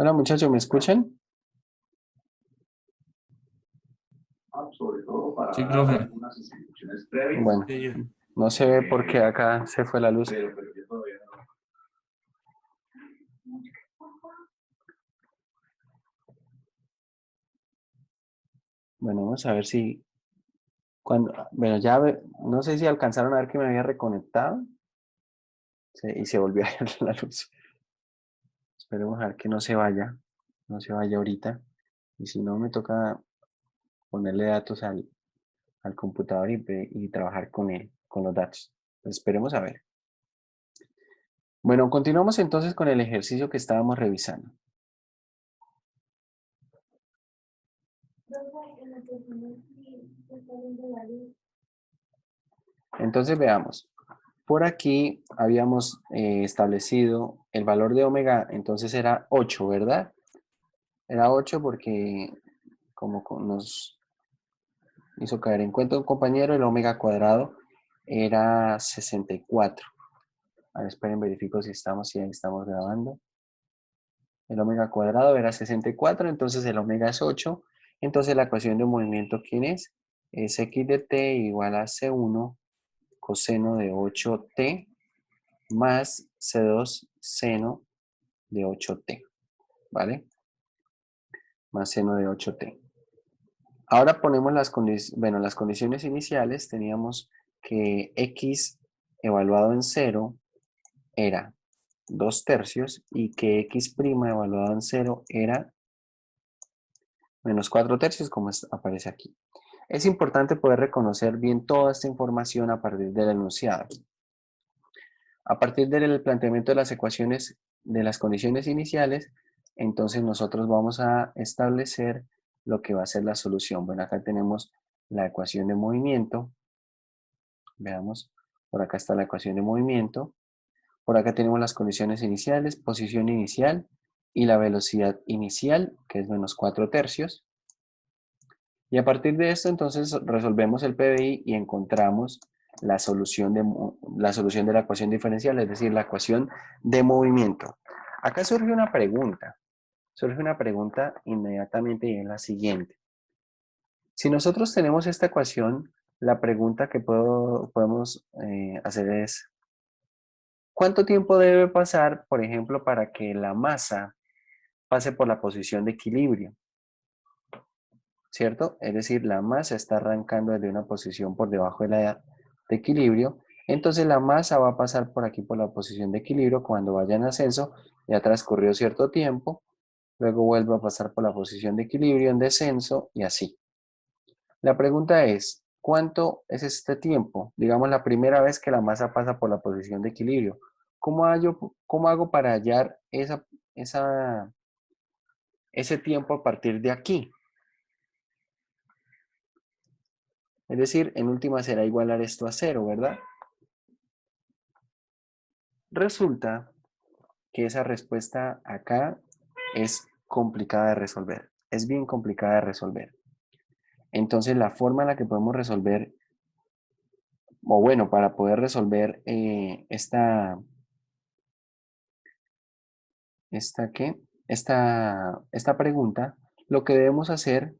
Hola muchachos, ¿me escuchan? Sí, profe. Bueno, Sí, yo. no se ve porque acá se fue la luz. Bueno, vamos a ver si bueno, no sé si alcanzaron a ver que me había reconectado y se volvió a ir la luz. Esperemos a ver que no se vaya ahorita. Y si no, me toca ponerle datos al computador y trabajar con él, con los datos. Pues esperemos a ver. Bueno, continuamos entonces con el ejercicio que estábamos revisando. Entonces veamos. Por aquí habíamos establecido el valor de omega, entonces era 8, ¿verdad? Era 8 porque nos hizo caer en cuenta un compañero, el omega cuadrado era 64. A ver, esperen, verifico si ahí estamos grabando. El omega cuadrado era 64, entonces el omega es 8. Entonces la ecuación de movimiento, ¿quién es? Es x de t igual a c1 coseno de 8t más c2 seno de 8t, ¿vale? Más seno de 8t. Ahora ponemos las condiciones iniciales. Teníamos que x evaluado en 0 era 2/3 y que x' evaluado en 0 era menos 4/3, como aparece aquí. Es importante poder reconocer bien toda esta información a partir del enunciado. A partir del planteamiento de las ecuaciones de las condiciones iniciales, entonces nosotros vamos a establecer lo que va a ser la solución. Bueno, acá tenemos la ecuación de movimiento. Veamos, por acá está la ecuación de movimiento. Por acá tenemos las condiciones iniciales, posición inicial y la velocidad inicial, que es menos 4/3. Y a partir de esto, entonces, resolvemos el PBI y encontramos la solución de la ecuación diferencial, es decir, la ecuación de movimiento. Acá surge una pregunta inmediatamente y es la siguiente. Si nosotros tenemos esta ecuación, la pregunta que podemos hacer es, ¿cuánto tiempo debe pasar, por ejemplo, para que la masa pase por la posición de equilibrio? ¿Cierto? Es decir, la masa está arrancando desde una posición por debajo de la de equilibrio, entonces la masa va a pasar por aquí por la posición de equilibrio cuando vaya en ascenso, ya transcurrió cierto tiempo, luego vuelve a pasar por la posición de equilibrio en descenso y así. La pregunta es, ¿cuánto es este tiempo? Digamos la primera vez que la masa pasa por la posición de equilibrio. Cómo hago para hallar ese tiempo a partir de aquí? Es decir, en última será igualar esto a 0, ¿verdad? Resulta que esa respuesta acá es complicada de resolver. Es bien complicada de resolver. Entonces, la forma en la que podemos resolver, o bueno, para poder resolver esta pregunta, lo que debemos hacer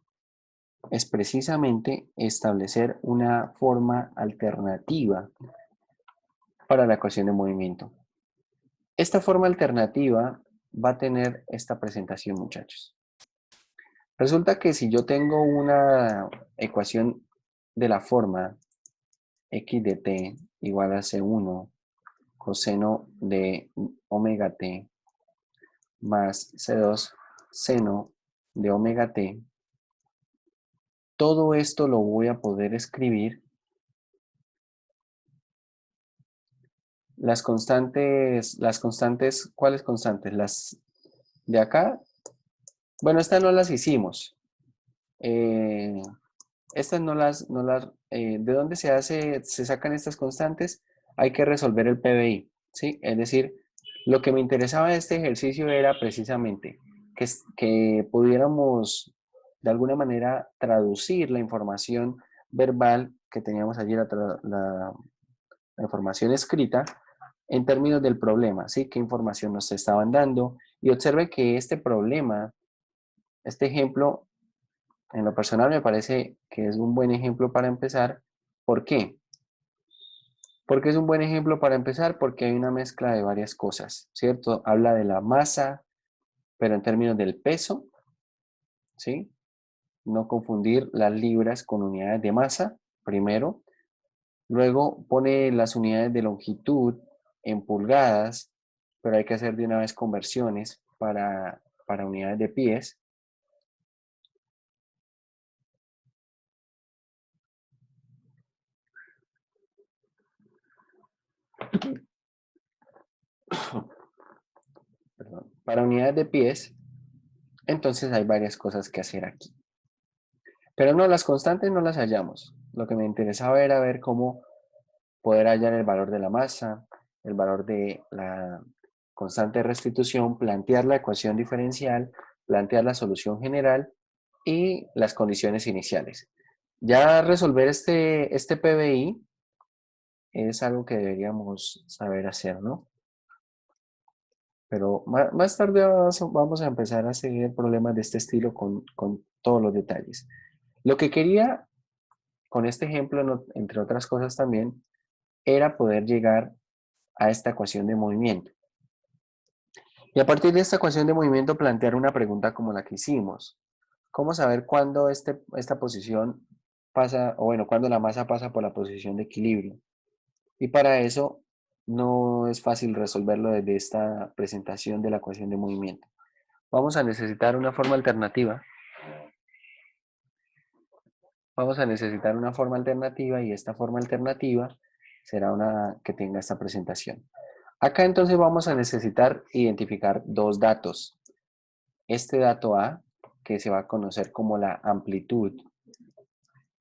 es precisamente establecer una forma alternativa para la ecuación de movimiento. Esta forma alternativa va a tener esta presentación, muchachos. Resulta que si yo tengo una ecuación de la forma x de t igual a c1 coseno de omega t más c2 seno de omega t, todo esto lo voy a poder escribir. Las constantes, ¿cuáles constantes? Las de acá. Bueno, estas no las hicimos. Estas ¿de dónde se sacan estas constantes? Hay que resolver el PBI, ¿sí? Es decir, lo que me interesaba de este ejercicio era precisamente que pudiéramos de alguna manera traducir la información verbal que teníamos allí, la información escrita, en términos del problema, ¿sí? ¿Qué información nos estaban dando? Y observe que este problema, este ejemplo, en lo personal me parece que es un buen ejemplo para empezar. ¿Por qué? Porque es un buen ejemplo para empezar porque hay una mezcla de varias cosas, ¿cierto? Habla de la masa, pero en términos del peso, ¿sí? No confundir las libras con unidades de masa, primero. Luego pone las unidades de longitud en pulgadas, pero hay que hacer de una vez conversiones para unidades de pies. Perdón, para unidades de pies, entonces hay varias cosas que hacer aquí. Pero no, las constantes no las hallamos. Lo que me interesaba era ver cómo poder hallar el valor de la masa, el valor de la constante de restitución, plantear la ecuación diferencial, plantear la solución general y las condiciones iniciales. Ya resolver este PBI es algo que deberíamos saber hacer, ¿no? Pero más tarde vamos a empezar a seguir problemas de este estilo con todos los detalles. Lo que quería con este ejemplo, entre otras cosas también, era poder llegar a esta ecuación de movimiento. Y a partir de esta ecuación de movimiento plantear una pregunta como la que hicimos. ¿Cómo saber cuándo esta posición pasa, o bueno, cuándo la masa pasa por la posición de equilibrio? Y para eso no es fácil resolverlo desde esta presentación de la ecuación de movimiento. Vamos a necesitar una forma alternativa. Vamos a necesitar una forma alternativa y esta forma alternativa será una que tenga esta presentación. Acá entonces vamos a necesitar identificar dos datos. Este dato A, que se va a conocer como la amplitud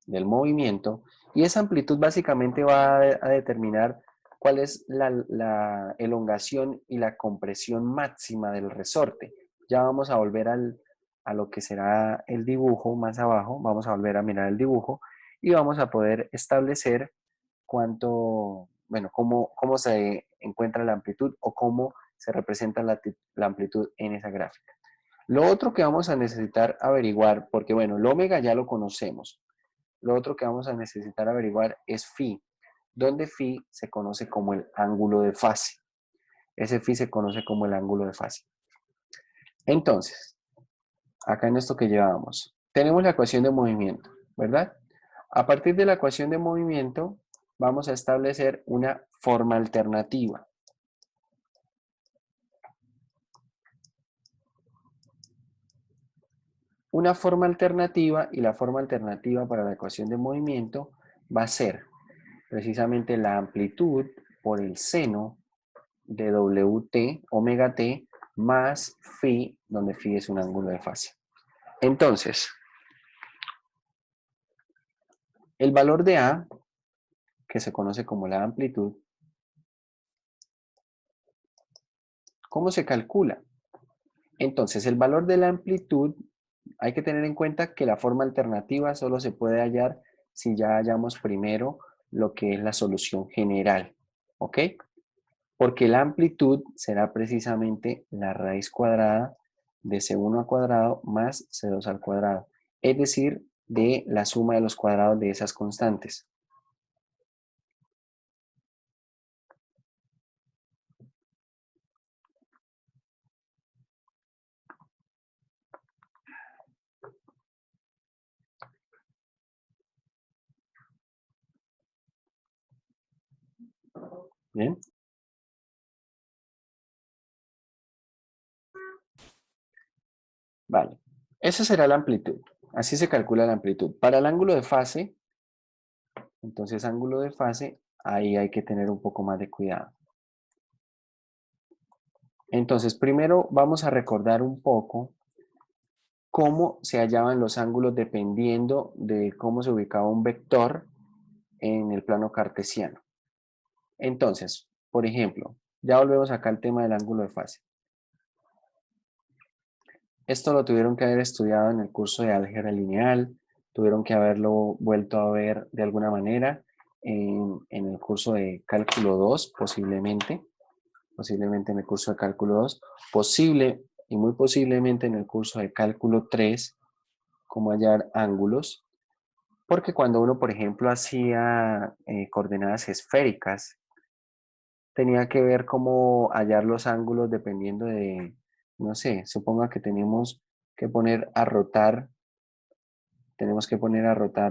del movimiento, y esa amplitud básicamente va a determinar cuál es la elongación y la compresión máxima del resorte. Ya vamos a volver a lo que será el dibujo más abajo, vamos a volver a mirar el dibujo y vamos a poder establecer cuánto, bueno, cómo se encuentra la amplitud o cómo se representa la amplitud en esa gráfica. Lo otro que vamos a necesitar averiguar, porque bueno, el omega ya lo conocemos, lo otro que vamos a necesitar averiguar es phi, donde phi se conoce como el ángulo de fase. Ese phi se conoce como el ángulo de fase. Entonces, acá en esto que llevábamos, tenemos la ecuación de movimiento, ¿verdad? A partir de la ecuación de movimiento, vamos a establecer una forma alternativa. Una forma alternativa, y la forma alternativa para la ecuación de movimiento va a ser precisamente la amplitud por el seno de WT, omega T, más phi, donde phi es un ángulo de fase. Entonces, el valor de A, que se conoce como la amplitud, ¿cómo se calcula? Entonces, el valor de la amplitud, hay que tener en cuenta que la forma alternativa solo se puede hallar si ya hallamos primero lo que es la solución general, ¿ok? Porque la amplitud será precisamente la raíz cuadrada de C1 al cuadrado más C2 al cuadrado, es decir, de la suma de los cuadrados de esas constantes. ¿Bien? Vale. Esa será la amplitud. Así se calcula la amplitud. Para el ángulo de fase, entonces ángulo de fase, ahí hay que tener un poco más de cuidado. Entonces, primero vamos a recordar un poco cómo se hallaban los ángulos dependiendo de cómo se ubicaba un vector en el plano cartesiano. Entonces, por ejemplo, ya volvemos acá al tema del ángulo de fase. Esto lo tuvieron que haber estudiado en el curso de álgebra lineal, tuvieron que haberlo vuelto a ver de alguna manera en el curso de cálculo 2, posiblemente en el curso de cálculo 2, y muy posiblemente en el curso de cálculo 3, cómo hallar ángulos, porque cuando uno, por ejemplo, hacía coordenadas esféricas, tenía que ver cómo hallar los ángulos dependiendo de, no sé, suponga que tenemos que poner a rotar,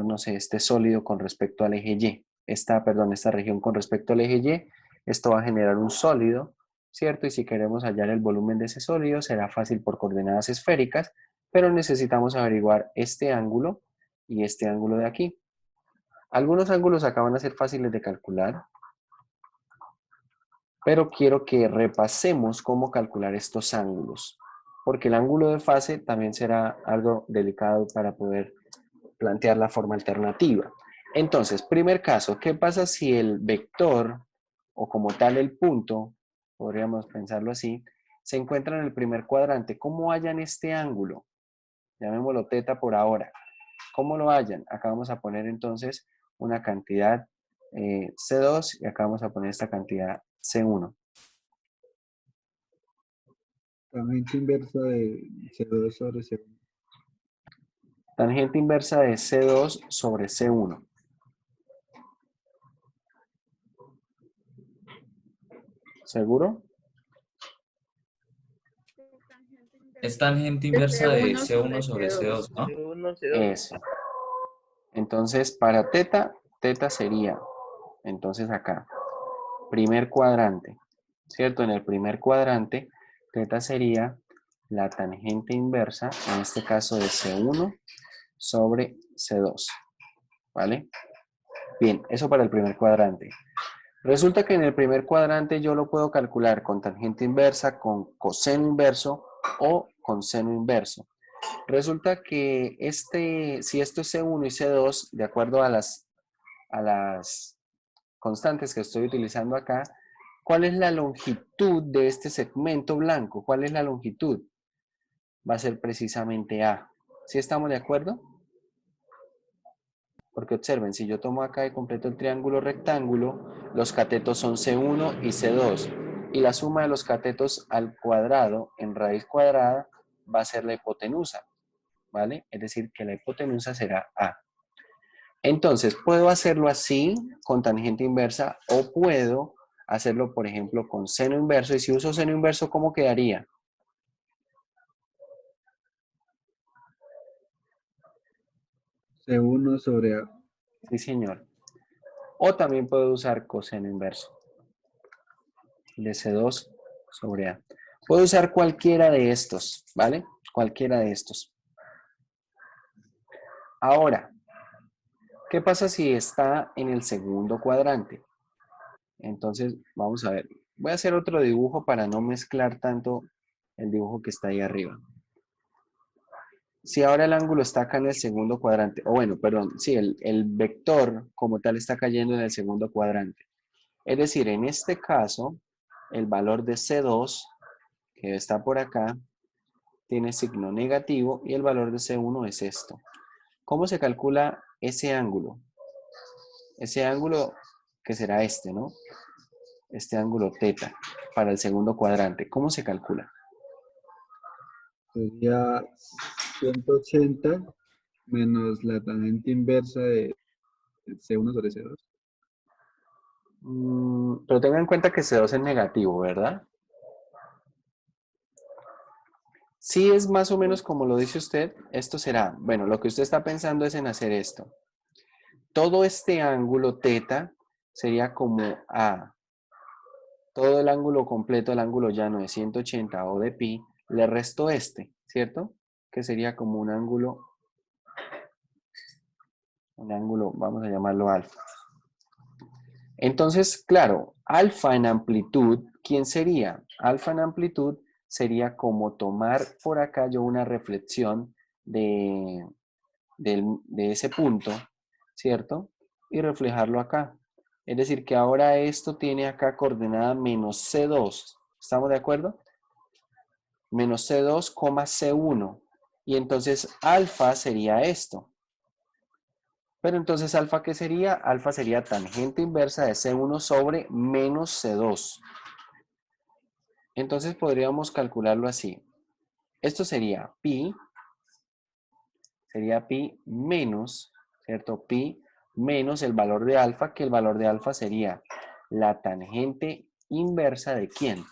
no sé, este sólido con respecto al eje Y, esta región con respecto al eje Y, esto va a generar un sólido, ¿cierto? Y si queremos hallar el volumen de ese sólido, será fácil por coordenadas esféricas, pero necesitamos averiguar este ángulo y este ángulo de aquí. Algunos ángulos acá van a ser fáciles de calcular, pero quiero que repasemos cómo calcular estos ángulos, porque el ángulo de fase también será algo delicado para poder plantear la forma alternativa. Entonces, primer caso, ¿qué pasa si el vector, o como tal el punto, podríamos pensarlo así, se encuentra en el primer cuadrante? ¿Cómo hallan este ángulo? Llamémoslo teta por ahora. ¿Cómo lo hallan? Acá vamos a poner entonces una cantidad C2 y acá vamos a poner esta cantidad C1. Tangente inversa de C2 sobre C1. Tangente inversa de C2 sobre C1. ¿Seguro? Es tangente inversa de C1 sobre C2, ¿no? Eso. Entonces, para teta, teta sería, entonces acá, primer cuadrante, ¿cierto? En el primer cuadrante, teta sería la tangente inversa, en este caso de C1 sobre C2, ¿vale? Bien, eso para el primer cuadrante. Resulta que en el primer cuadrante yo lo puedo calcular con tangente inversa, con coseno inverso o con seno inverso. Resulta que si esto es C1 y C2, de acuerdo a las constantes que estoy utilizando acá, ¿cuál es la longitud de este segmento blanco? ¿Cuál es la longitud? Va a ser precisamente A. ¿Sí estamos de acuerdo? Porque observen, si yo tomo acá y completo el triángulo rectángulo, los catetos son C1 y C2. Y la suma de los catetos al cuadrado en raíz cuadrada va a ser la hipotenusa, ¿vale? Es decir, que la hipotenusa será A. Entonces, puedo hacerlo así, con tangente inversa, o puedo hacerlo, por ejemplo, con seno inverso. Y si uso seno inverso, ¿cómo quedaría? C1 sobre A. Sí, señor. O también puedo usar coseno inverso de C2 sobre A. Puedo usar cualquiera de estos, ¿vale? Cualquiera de estos. Ahora, ¿qué pasa si está en el segundo cuadrante? Entonces, vamos a ver. Voy a hacer otro dibujo para no mezclar tanto el dibujo que está ahí arriba. Si ahora el ángulo está acá en el segundo cuadrante, o bueno, perdón, sí, el vector como tal está cayendo en el segundo cuadrante. Es decir, en este caso, el valor de C2, que está por acá, tiene signo negativo y el valor de C1 es esto. ¿Cómo se calcula ese ángulo? Ese ángulo que será este, ¿no? Este ángulo teta para el segundo cuadrante. ¿Cómo se calcula? Sería 180 menos la tangente inversa de C1 sobre C2. Pero tengan en cuenta que C2 es negativo, ¿verdad? Si es más o menos como lo dice usted, esto será, bueno, lo que usted está pensando es en hacer esto. Todo este ángulo teta sería como A. Todo el ángulo completo, el ángulo llano de 180 o de pi, le resto este, ¿cierto? Que sería como un ángulo, vamos a llamarlo alfa. Entonces, claro, alfa en amplitud, ¿quién sería? Alfa en amplitud sería como tomar por acá yo una reflexión de ese punto, ¿cierto? Y reflejarlo acá. Es decir, que ahora esto tiene acá coordenada menos C2. ¿Estamos de acuerdo? Menos C2, C1. Y entonces alfa sería esto. Pero entonces alfa, ¿qué sería? Alfa sería tangente inversa de C1 sobre menos C2. Entonces podríamos calcularlo así. Esto sería pi menos, ¿cierto? Pi menos el valor de alfa, que el valor de alfa sería la tangente inversa de ¿quién?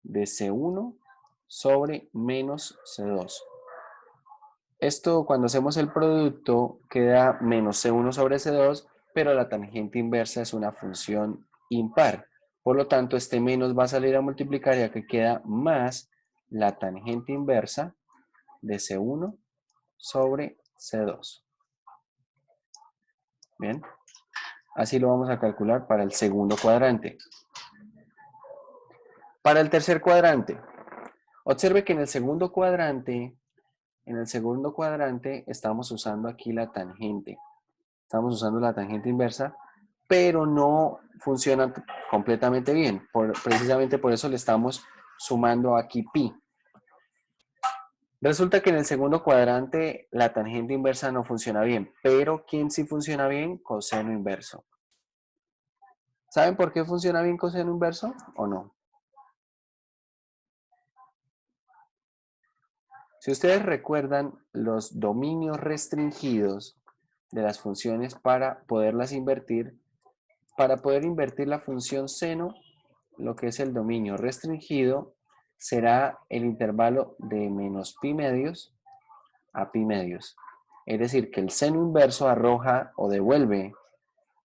De C1 sobre menos C2. Esto cuando hacemos el producto queda menos C1 sobre C2, pero la tangente inversa es una función impar. Por lo tanto, este menos va a salir a multiplicar ya que queda más la tangente inversa de C1 sobre C2. Bien, así lo vamos a calcular para el segundo cuadrante. Para el tercer cuadrante, observe que en el segundo cuadrante estamos usando aquí la tangente. Estamos usando la tangente inversa, pero no funciona completamente bien. Precisamente por eso le estamos sumando aquí pi. Resulta que en el segundo cuadrante la tangente inversa no funciona bien, pero ¿quién sí funciona bien? Coseno inverso. ¿Saben por qué funciona bien coseno inverso o no? Si ustedes recuerdan los dominios restringidos de las funciones para poderlas invertir, para poder invertir la función seno, lo que es el dominio restringido, será el intervalo de menos pi medios a pi medios. Es decir, que el seno inverso arroja o devuelve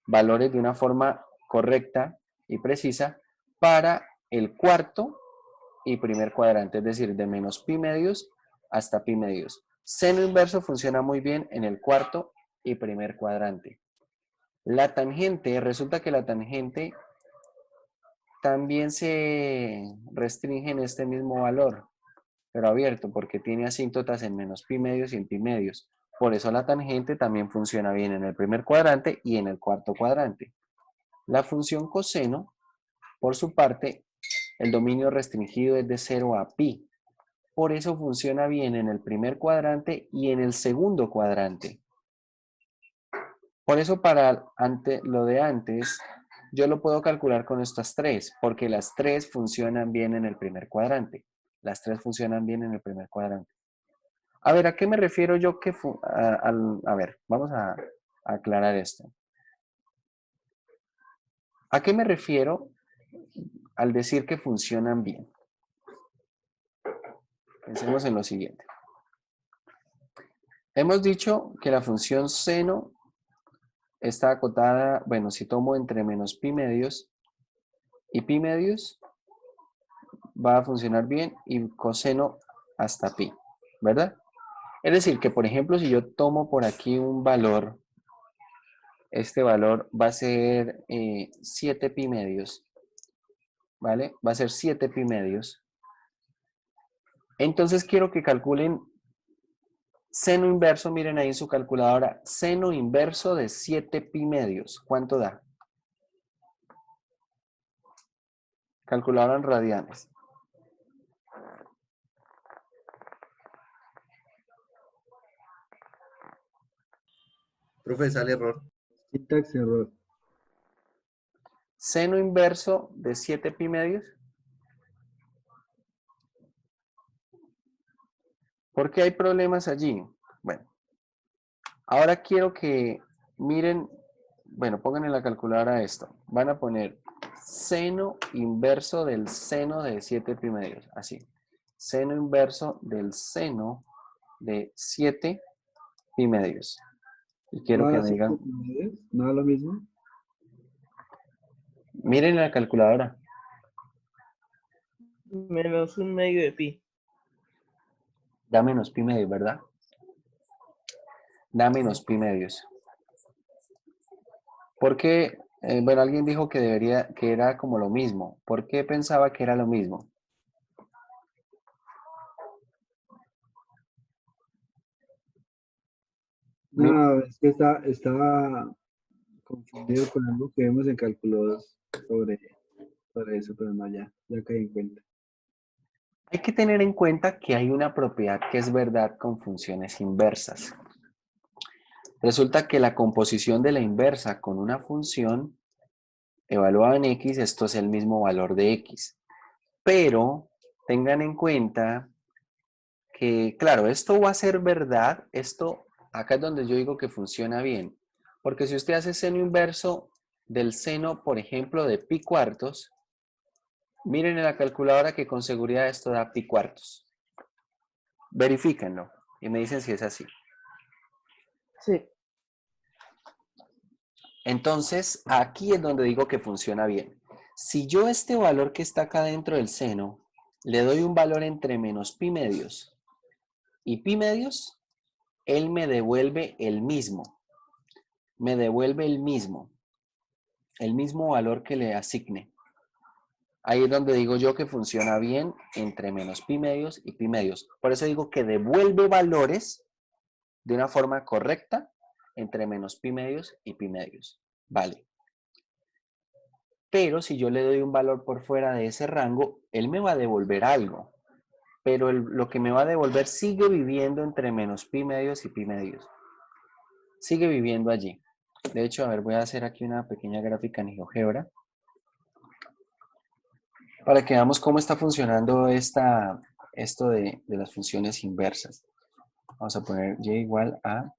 valores de una forma correcta y precisa para el cuarto y primer cuadrante, es decir, de menos pi medios hasta pi medios. Seno inverso funciona muy bien en el cuarto y primer cuadrante. La tangente, resulta que la tangente también se restringe en este mismo valor, pero abierto, porque tiene asíntotas en menos pi medios y en pi medios. Por eso la tangente también funciona bien en el primer cuadrante y en el cuarto cuadrante. La función coseno, por su parte, el dominio restringido es de 0 a pi. Por eso funciona bien en el primer cuadrante y en el segundo cuadrante. Por eso para lo de antes, yo lo puedo calcular con estas tres, porque las tres funcionan bien en el primer cuadrante. Las tres funcionan bien en el primer cuadrante. A ver, ¿a qué me refiero yo que... a ver, vamos a aclarar esto. ¿A qué me refiero al decir que funcionan bien? Pensemos en lo siguiente. Hemos dicho que la función seno está acotada, bueno, si tomo entre menos pi medios y pi medios, va a funcionar bien y coseno hasta pi, ¿verdad? Es decir, que por ejemplo, si yo tomo por aquí un valor, este valor va a ser 7 pi medios, ¿vale? Va a ser 7 pi medios. Entonces quiero que calculen seno inverso, miren ahí en su calculadora, seno inverso de 7 pi medios. ¿Cuánto da? Calculadora en radianes. Profe, sale error. Syntax error. Seno inverso de 7 pi medios. ¿Por qué hay problemas allí? Bueno, ahora quiero que miren, bueno, pongan en la calculadora esto. Van a poner seno inverso del seno de 7 pi medios, así. Seno inverso del seno de 7 pi medios. Y quiero ¿No que da me digan, 5 medios? ¿No da lo mismo? miren la calculadora. Menos un medio de pi. Da menos pi medios, ¿verdad? Da menos pi medios. Porque, bueno, alguien dijo que era como lo mismo. ¿Por qué pensaba que era lo mismo? No, es que estaba confundido con algo que vemos en cálculo 2 sobre eso, pero no, ya caí en cuenta. Hay que tener en cuenta que hay una propiedad que es verdad con funciones inversas. Resulta que la composición de la inversa con una función evaluada en x, esto es el mismo valor de x. Pero tengan en cuenta que, claro, esto va a ser verdad. Esto, acá es donde yo digo que funciona bien. Porque si usted hace seno inverso del seno, por ejemplo, de pi cuartos, miren en la calculadora que con seguridad esto da pi cuartos. Verifíquenlo y me dicen si es así. Sí. Entonces, aquí es donde digo que funciona bien. Si yo este valor que está acá dentro del seno, le doy un valor entre menos pi medios y pi medios, él me devuelve el mismo. Me devuelve el mismo valor que le asigne. Ahí es donde digo yo que funciona bien entre menos pi medios y pi medios. Por eso digo que devuelve valores de una forma correcta entre menos pi medios y pi medios. Vale. Pero si yo le doy un valor por fuera de ese rango, él me va a devolver algo. Pero lo que me va a devolver sigue viviendo entre menos pi medios y pi medios. Sigue viviendo allí. De hecho, a ver, voy a hacer aquí una pequeña gráfica en GeoGebra para que veamos cómo está funcionando esto de las funciones inversas. Vamos a poner y igual a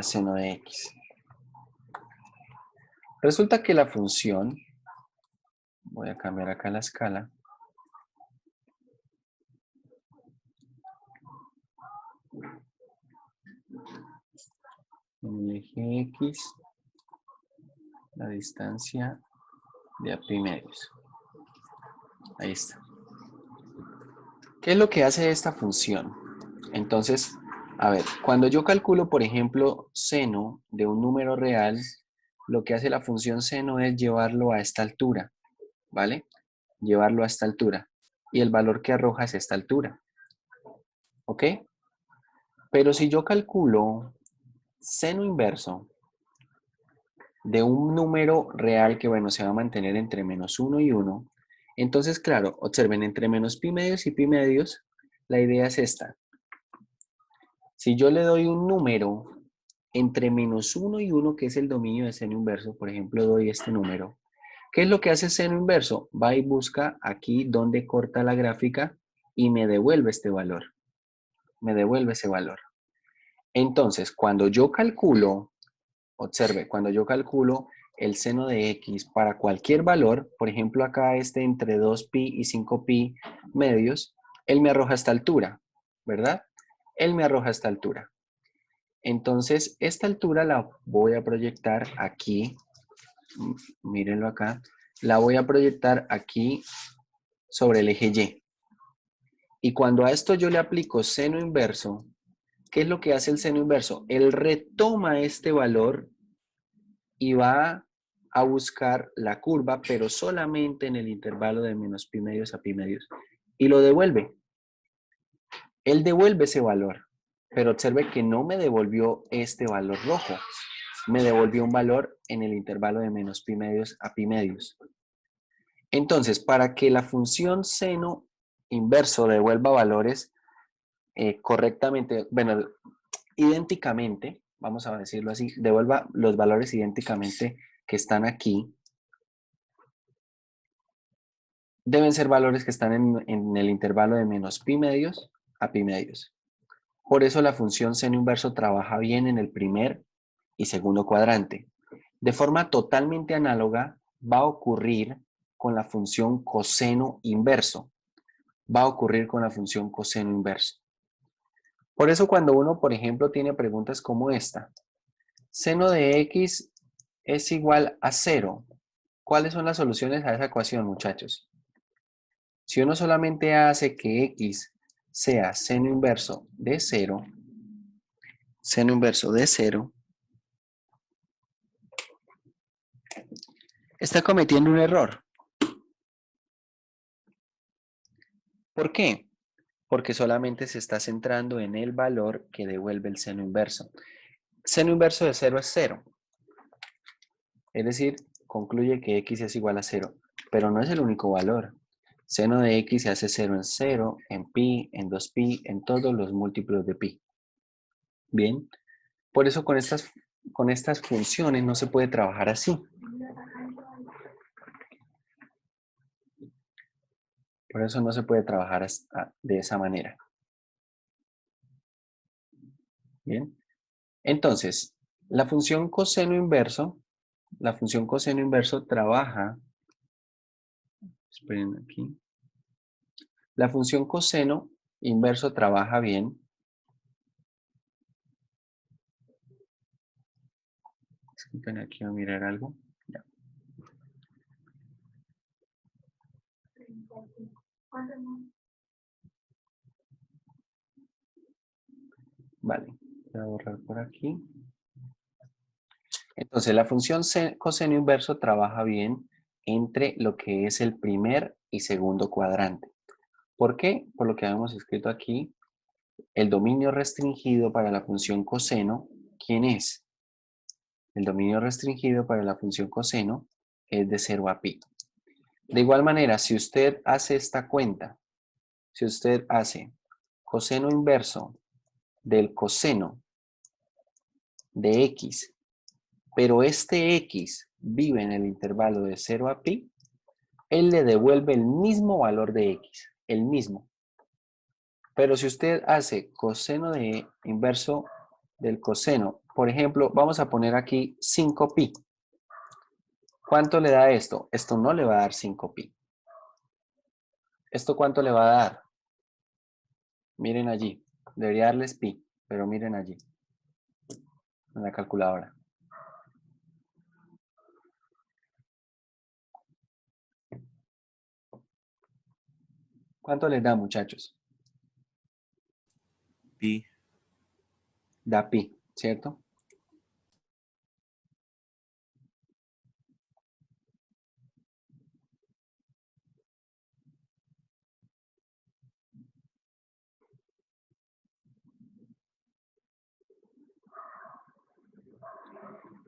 seno de x. Resulta que la función, voy a cambiar acá la escala, en el eje x, la distancia de a pi medios. Ahí está. ¿Qué es lo que hace esta función? Entonces, a ver, cuando yo calculo, por ejemplo, seno de un número real, lo que hace la función seno es llevarlo a esta altura, ¿vale? Llevarlo a esta altura. Y el valor que arroja es esta altura. ¿Ok? Pero si yo calculo seno inverso de un número real que, bueno, se va a mantener entre menos 1 y 1, entonces, claro, observen, entre menos pi medios y pi medios, la idea es esta. Si yo le doy un número entre menos 1 y 1, que es el dominio de seno inverso, por ejemplo, doy este número, ¿qué es lo que hace seno inverso? Va y busca aquí donde corta la gráfica y me devuelve este valor. Me devuelve ese valor. Entonces, cuando yo calculo, observe, cuando yo calculo el seno de x para cualquier valor, por ejemplo, acá entre 2pi y 5pi medios, él me arroja esta altura, ¿verdad? Él me arroja esta altura. Entonces, esta altura la voy a proyectar aquí, mírenlo acá, la voy a proyectar aquí sobre el eje Y. Y cuando a esto yo le aplico seno inverso, ¿qué es lo que hace el seno inverso? Él retoma este valor y va a buscar la curva, pero solamente en el intervalo de menos pi medios a pi medios. Y lo devuelve. Él devuelve ese valor, pero observe que no me devolvió este valor rojo. Me devolvió un valor en el intervalo de menos pi medios a pi medios. Entonces, para que la función seno inverso devuelva valores correctamente, bueno, idénticamente, vamos a decirlo así, devuelva los valores idénticamente que están aquí, deben ser valores que están en el intervalo de menos pi medios a pi medios. Por eso la función seno inverso trabaja bien en el primer y segundo cuadrante. De forma totalmente análoga va a ocurrir con la función coseno inverso. Va a ocurrir con la función coseno inverso. Por eso cuando uno, por ejemplo, tiene preguntas como esta, seno de x es igual a 0. ¿Cuáles son las soluciones a esa ecuación, muchachos? Si uno solamente hace que x sea seno inverso de 0, está cometiendo un error. ¿Por qué? Porque solamente se está centrando en el valor que devuelve el seno inverso. Seno inverso de 0 es 0. Es decir, concluye que x es igual a 0, pero no es el único valor. Seno de x se hace 0, en pi, en 2pi, en todos los múltiplos de pi. Bien, por eso con con estas funciones no se puede trabajar así. Por eso no se puede trabajar de esa manera. Bien. Entonces, la función coseno inverso trabaja, esperen aquí, la función coseno inverso trabaja bien. Disculpen, aquí voy a mirar algo. Ya. Vale, voy a borrar por aquí. Entonces, la función coseno inverso trabaja bien entre lo que es el primer y segundo cuadrante. ¿Por qué? Por lo que habíamos escrito aquí, el dominio restringido para la función coseno, ¿quién es? El dominio restringido para la función coseno es de 0 a pi. De igual manera, si usted hace esta cuenta, si usted hace coseno inverso del coseno de x, pero este x vive en el intervalo de 0 a pi, él le devuelve el mismo valor de x, el mismo. Pero si usted hace coseno de inverso del coseno, por ejemplo, vamos a poner aquí 5pi. ¿Cuánto le da esto? Esto no le va a dar 5pi. ¿Esto cuánto le va a dar? Miren allí. Debería darles pi, pero miren allí. En la calculadora. ¿Cuánto les da, muchachos? Pi. Da pi, ¿cierto?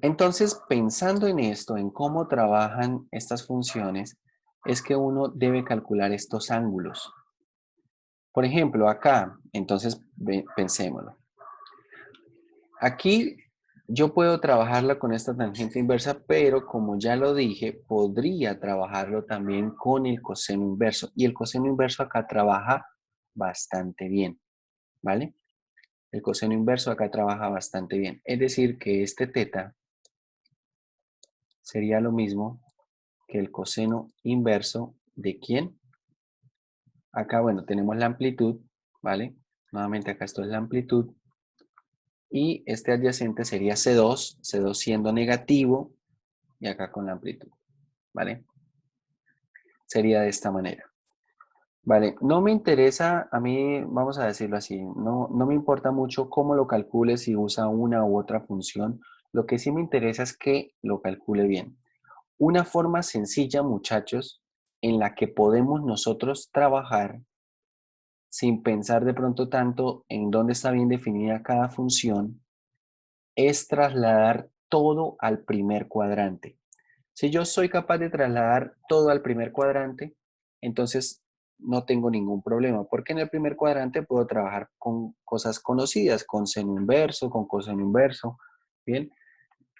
Entonces, pensando en esto, en cómo trabajan estas funciones, es que uno debe calcular estos ángulos. Por ejemplo, acá, entonces pensémoslo. Aquí yo puedo trabajarla con esta tangente inversa, pero como ya lo dije, podría trabajarlo también con el coseno inverso. Y el coseno inverso acá trabaja bastante bien, ¿vale? El coseno inverso acá trabaja bastante bien. Es decir, que este teta sería lo mismo que el coseno inverso de ¿quién? Acá, bueno, tenemos la amplitud, ¿vale? Nuevamente acá esto es la amplitud. Y este adyacente sería C2 siendo negativo, y acá con la amplitud, ¿vale? Sería de esta manera. Vale, no me interesa, a mí, vamos a decirlo así, no me importa mucho cómo lo calcule, si usa una u otra función. Lo que sí me interesa es que lo calcule bien. Una forma sencilla, muchachos, en la que podemos nosotros trabajar sin pensar de pronto tanto en dónde está bien definida cada función, es trasladar todo al primer cuadrante. Si yo soy capaz de trasladar todo al primer cuadrante, entonces no tengo ningún problema, porque en el primer cuadrante puedo trabajar con cosas conocidas, con seno inverso, con coseno inverso, ¿bien?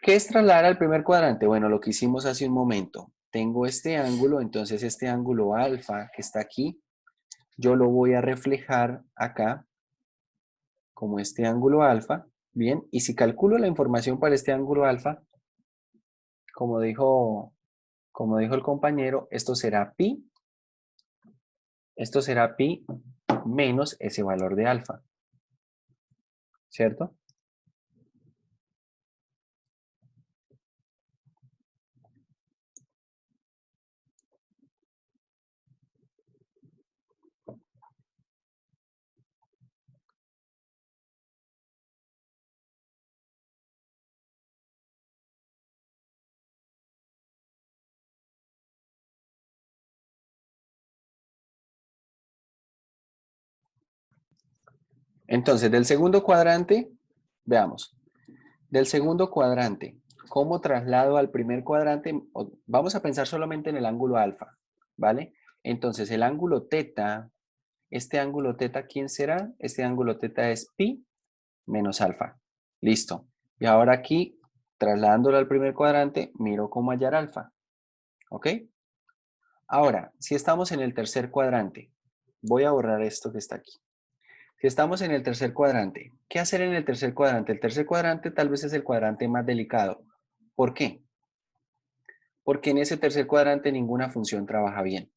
¿Qué es trasladar al primer cuadrante? Bueno, lo que hicimos hace un momento. Tengo este ángulo, entonces este ángulo alfa que está aquí, yo lo voy a reflejar acá como este ángulo alfa, ¿bien? Y si calculo la información para este ángulo alfa, como dijo el compañero, esto será pi menos ese valor de alfa, ¿cierto? Entonces, del segundo cuadrante, veamos, del segundo cuadrante, ¿cómo traslado al primer cuadrante? Vamos a pensar solamente en el ángulo alfa, ¿vale? Entonces, el ángulo teta, este ángulo teta, ¿quién será? Este ángulo teta es pi menos alfa. Listo. Y ahora aquí, Trasladándolo al primer cuadrante, miro cómo hallar alfa. ¿Ok? Ahora, si estamos en el tercer cuadrante, voy a borrar esto que está aquí. Si estamos en el tercer cuadrante, ¿qué hacer en el tercer cuadrante? El tercer cuadrante tal vez es el cuadrante más delicado. ¿Por qué? Porque en ese tercer cuadrante ninguna función trabaja bien.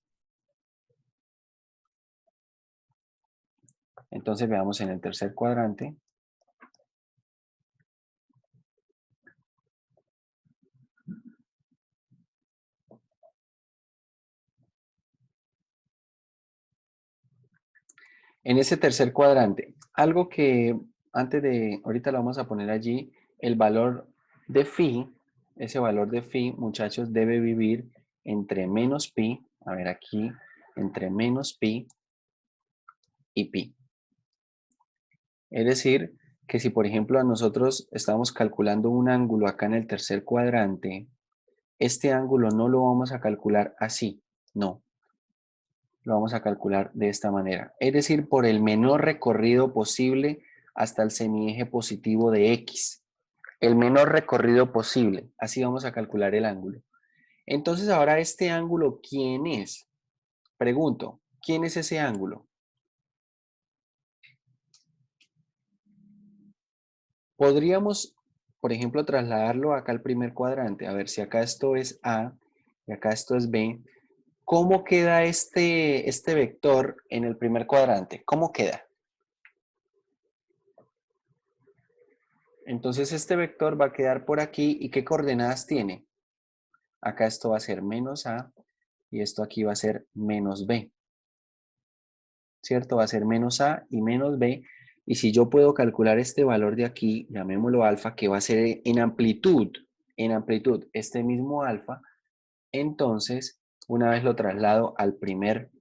Entonces veamos en el tercer cuadrante. En ese tercer cuadrante, algo que ahorita lo vamos a poner allí, el valor de phi, ese valor de phi, muchachos, debe vivir entre menos pi, a ver aquí, entre menos pi y pi. Es decir, que si por ejemplo nosotros estamos calculando un ángulo acá en el tercer cuadrante, este ángulo no lo vamos a calcular así, no. Lo vamos a calcular de esta manera. Es decir, por el menor recorrido posible hasta el semieje positivo de X. El menor recorrido posible. Así vamos a calcular el ángulo. Entonces ahora este ángulo, ¿quién es? Pregunto, ¿quién es ese ángulo? Podríamos, por ejemplo, trasladarlo acá al primer cuadrante. A ver, si acá esto es A y acá esto es B. ¿Cómo queda este vector en el primer cuadrante? ¿Cómo queda? Entonces este vector va a quedar por aquí. ¿Y qué coordenadas tiene? Acá esto va a ser menos A y esto aquí va a ser menos B. ¿Cierto? Va a ser menos A y menos B. Y si yo puedo calcular este valor de aquí, llamémoslo alfa, que va a ser en amplitud, este mismo alfa, entonces una vez lo traslado al primer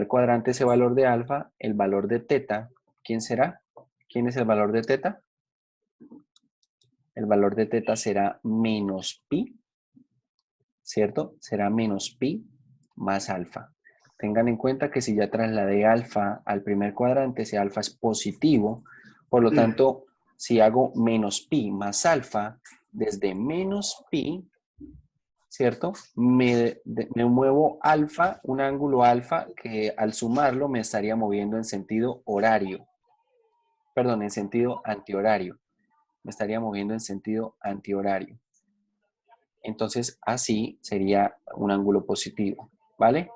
cuadrante ese valor de alfa, el valor de teta, ¿quién será? ¿Quién es el valor de teta? El valor de teta será menos pi, ¿cierto? Será menos pi más alfa. Tengan en cuenta que si ya trasladé alfa al primer cuadrante, ese alfa es positivo. Por lo tanto, si hago menos pi más alfa, desde menos pi, ¿cierto? Me muevo alfa, un ángulo alfa, que al sumarlo me estaría moviendo en sentido horario. Perdón, en sentido antihorario. Me estaría moviendo en sentido antihorario. Entonces, así sería un ángulo positivo, ¿vale?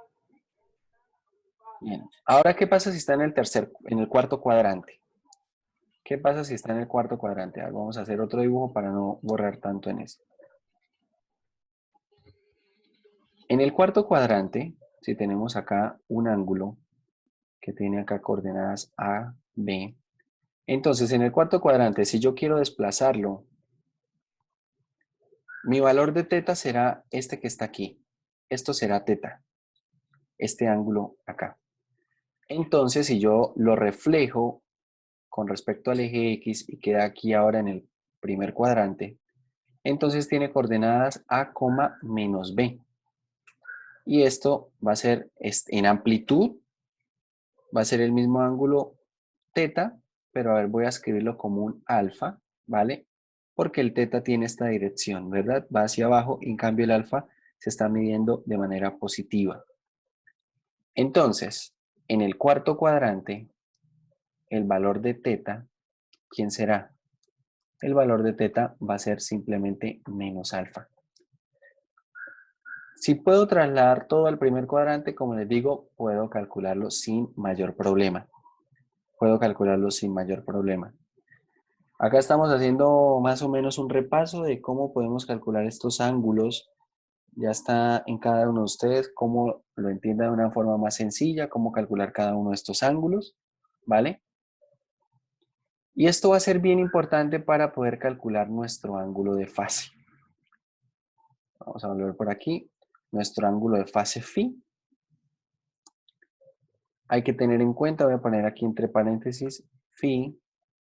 Bien. Ahora, ¿qué pasa si está en el cuarto cuadrante? ¿Qué pasa si está en el cuarto cuadrante? Vamos a hacer otro dibujo para no borrar tanto en eso. En el cuarto cuadrante, si tenemos acá un ángulo que tiene acá coordenadas A, B, entonces en el cuarto cuadrante, si yo quiero desplazarlo, mi valor de teta será este que está aquí. Esto será teta, este ángulo acá. Entonces, si yo lo reflejo con respecto al eje X y queda aquí ahora en el primer cuadrante, entonces tiene coordenadas A, menos B. Y esto va a ser en amplitud, va a ser el mismo ángulo teta, pero a ver, voy a escribirlo como un alfa, ¿vale? Porque el teta tiene esta dirección, ¿verdad? Va hacia abajo, y en cambio el alfa se está midiendo de manera positiva. Entonces, en el cuarto cuadrante, el valor de teta, ¿quién será? El valor de teta va a ser simplemente menos alfa. Si puedo trasladar todo al primer cuadrante, como les digo, puedo calcularlo sin mayor problema. Acá estamos haciendo más o menos un repaso de cómo podemos calcular estos ángulos. Ya está en cada uno de ustedes cómo lo entienda de una forma más sencilla, cómo calcular cada uno de estos ángulos, ¿vale? Y esto va a ser bien importante para poder calcular nuestro ángulo de fase. Vamos a volver por aquí. Nuestro ángulo de fase phi. Hay que tener en cuenta, voy a poner aquí entre paréntesis, phi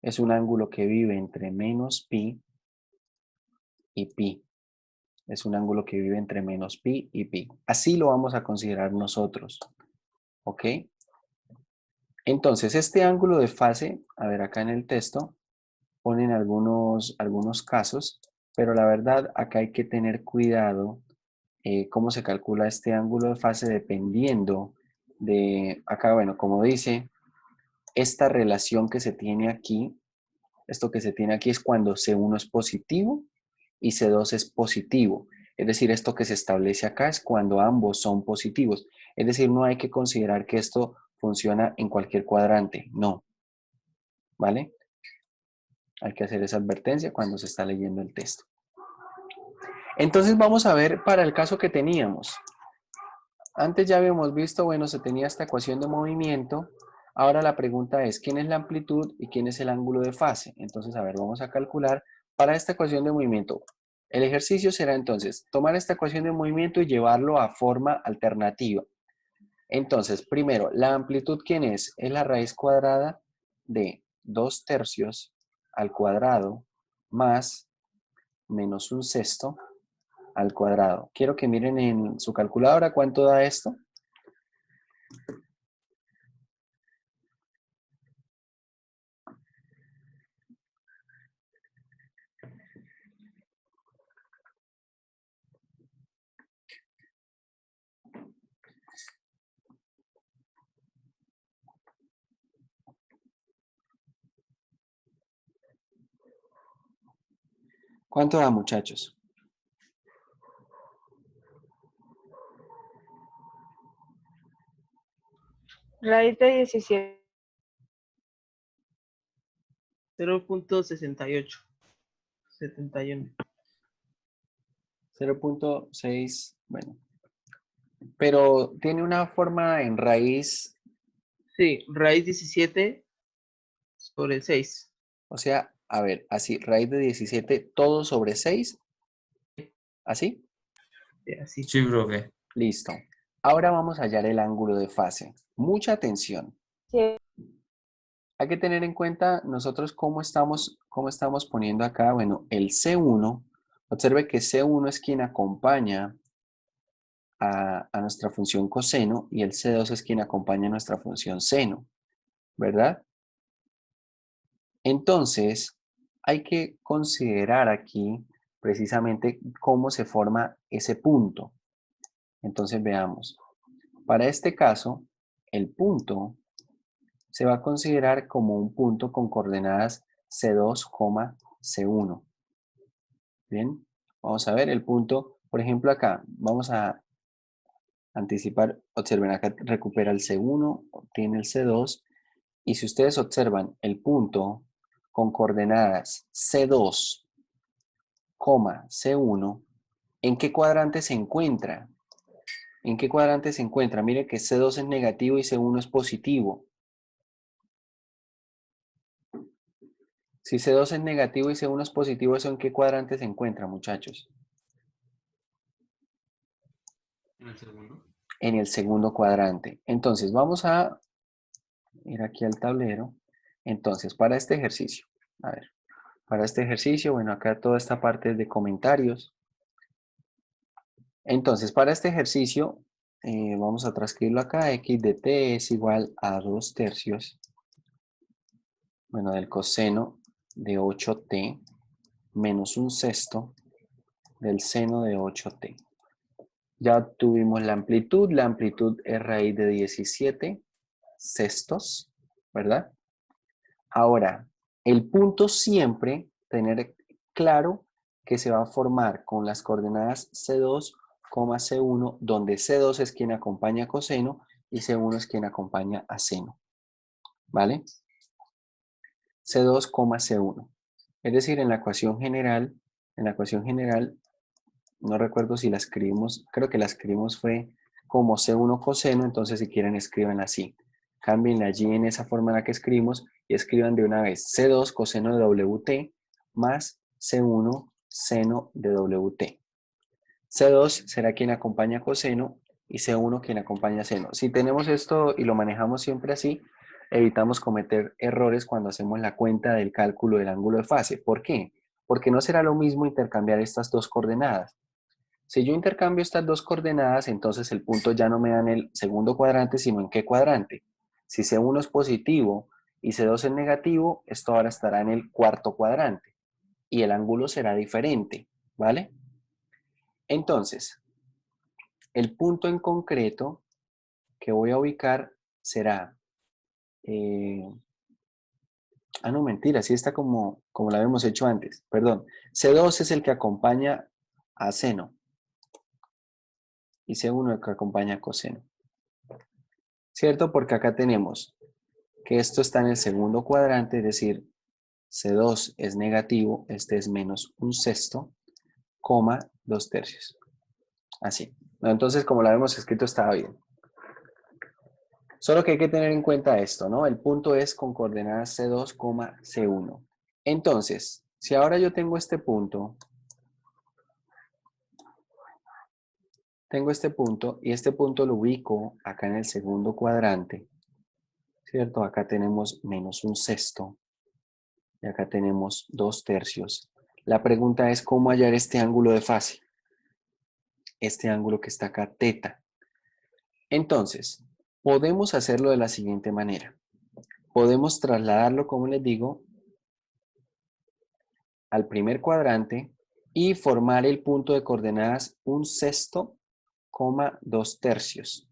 es un ángulo que vive entre menos pi y pi. Es un ángulo que vive entre menos pi y pi. Así lo vamos a considerar nosotros. ¿Ok? Entonces, este ángulo de fase, a ver acá en el texto, ponen algunos casos, pero la verdad acá hay que tener cuidado cómo se calcula este ángulo de fase dependiendo de, acá bueno, como dice, esta relación que se tiene aquí, esto que se tiene aquí es cuando C1 es positivo y C2 es positivo. Es decir, esto que se establece acá es cuando ambos son positivos. Es decir, no hay que considerar que esto funciona en cualquier cuadrante. No. ¿Vale? Hay que hacer esa advertencia cuando se está leyendo el texto. Entonces vamos a ver para el caso que teníamos. Antes ya habíamos visto, bueno, se tenía esta ecuación de movimiento. Ahora la pregunta es, ¿quién es la amplitud y quién es el ángulo de fase? Entonces, a ver, vamos a calcular para esta ecuación de movimiento. El ejercicio será entonces tomar esta ecuación de movimiento y llevarlo a forma alternativa. Entonces, primero, la amplitud, ¿quién es? Es la raíz cuadrada de 2/3 al cuadrado más menos 1/6 al cuadrado. Quiero que miren en su calculadora cuánto da esto. ¿Cuánto da, muchachos? Raíz de 17. 0.68. 71. 0.6, bueno. Pero tiene una forma en raíz, Sí, raíz 17 sobre el 6. o sea, a ver, así, raíz de 17, todo sobre 6, ¿así? Así. Sí, profe. Listo. Ahora vamos a hallar el ángulo de fase. Mucha atención. Sí. Hay que tener en cuenta nosotros cómo estamos poniendo acá, bueno, el C1, observe que C1 es quien acompaña a nuestra función coseno y el C2 es quien acompaña a nuestra función seno, ¿verdad? Entonces, hay que considerar aquí precisamente cómo se forma ese punto. Entonces, veamos. Para este caso, el punto se va a considerar como un punto con coordenadas C2, C1. Bien, vamos a ver el punto, por ejemplo acá, vamos a anticipar, observen acá recupera el C1, obtiene el C2, y si ustedes observan el punto con coordenadas C2, C1, ¿en qué cuadrante se encuentra? ¿En qué cuadrante se encuentra? Mire que C2 es negativo y C1 es positivo. Si C2 es negativo y C1 es positivo, ¿eso en qué cuadrante se encuentra, muchachos? ¿En el segundo? En el segundo cuadrante. Entonces, vamos a ir aquí al tablero. Entonces, para este ejercicio, a ver, para este ejercicio, bueno, acá toda esta parte es de comentarios. Entonces, para este ejercicio, vamos a transcribirlo acá, x de t es igual a 2/3, bueno, del coseno de 8t menos 1/6 del seno de 8t. Ya obtuvimos la amplitud es raíz de 17/6, ¿verdad? Ahora, el punto siempre, tener claro que se va a formar con las coordenadas C2, C1, donde C2 es quien acompaña a coseno y C1 es quien acompaña a seno, ¿vale? C2, C1. Es decir, en la ecuación general, no recuerdo si la escribimos, creo que la escribimos fue como C1 coseno, entonces si quieren escriban así. Cambien allí en esa forma en la que escribimos y escriban de una vez C2 coseno de WT más C1 seno de WT. C2 será quien acompaña coseno y C1 quien acompaña seno. Si tenemos esto y lo manejamos siempre así, evitamos cometer errores cuando hacemos la cuenta del cálculo del ángulo de fase. ¿Por qué? Porque no será lo mismo intercambiar estas dos coordenadas. Si yo intercambio estas dos coordenadas, entonces el punto ya no me da en el segundo cuadrante, sino en qué cuadrante. Si C1 es positivo y C2 es negativo, esto ahora estará en el cuarto cuadrante y el ángulo será diferente, ¿vale? Entonces, el punto en concreto que voy a ubicar será... no, mentira, sí está como la habíamos hecho antes, perdón. C2 es el que acompaña a seno y C1 el que acompaña a coseno. ¿Cierto? Porque acá tenemos que esto está en el segundo cuadrante, es decir, C2 es negativo, este es menos un sexto, coma 2/3. Así. ¿No? Entonces, como lo habíamos escrito, estaba bien. Solo que hay que tener en cuenta esto, ¿no? El punto es con coordenadas C2, C1. Entonces, si ahora yo tengo este punto y este punto lo ubico acá en el segundo cuadrante, ¿cierto? Acá tenemos menos un sexto y acá tenemos 2/3. La pregunta es cómo hallar este ángulo de fase, este ángulo que está acá, teta. Entonces, podemos hacerlo de la siguiente manera. Podemos trasladarlo, como les digo, al primer cuadrante y formar el punto de coordenadas un sexto, 2/3,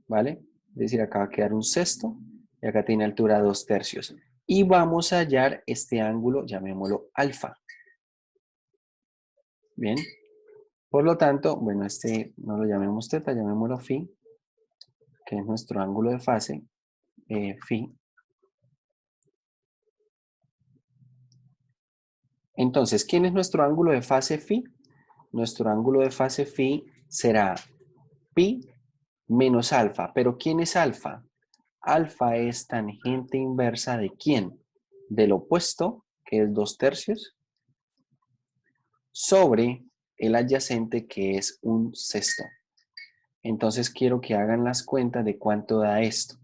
¿vale? Es decir, acá va a quedar un sexto y acá tiene altura 2/3. Y vamos a hallar este ángulo, llamémoslo alfa. Bien. Por lo tanto, bueno, este no lo llamemos teta, llamémoslo phi, que es nuestro ángulo de fase, phi. Entonces, ¿quién es nuestro ángulo de fase phi? Nuestro ángulo de fase phi será pi menos alfa. ¿Pero quién es alfa? Alfa es tangente inversa ¿de quién? Del opuesto, que es 2/3, sobre el adyacente, que es un sexto. Entonces quiero que hagan las cuentas de cuánto da esto.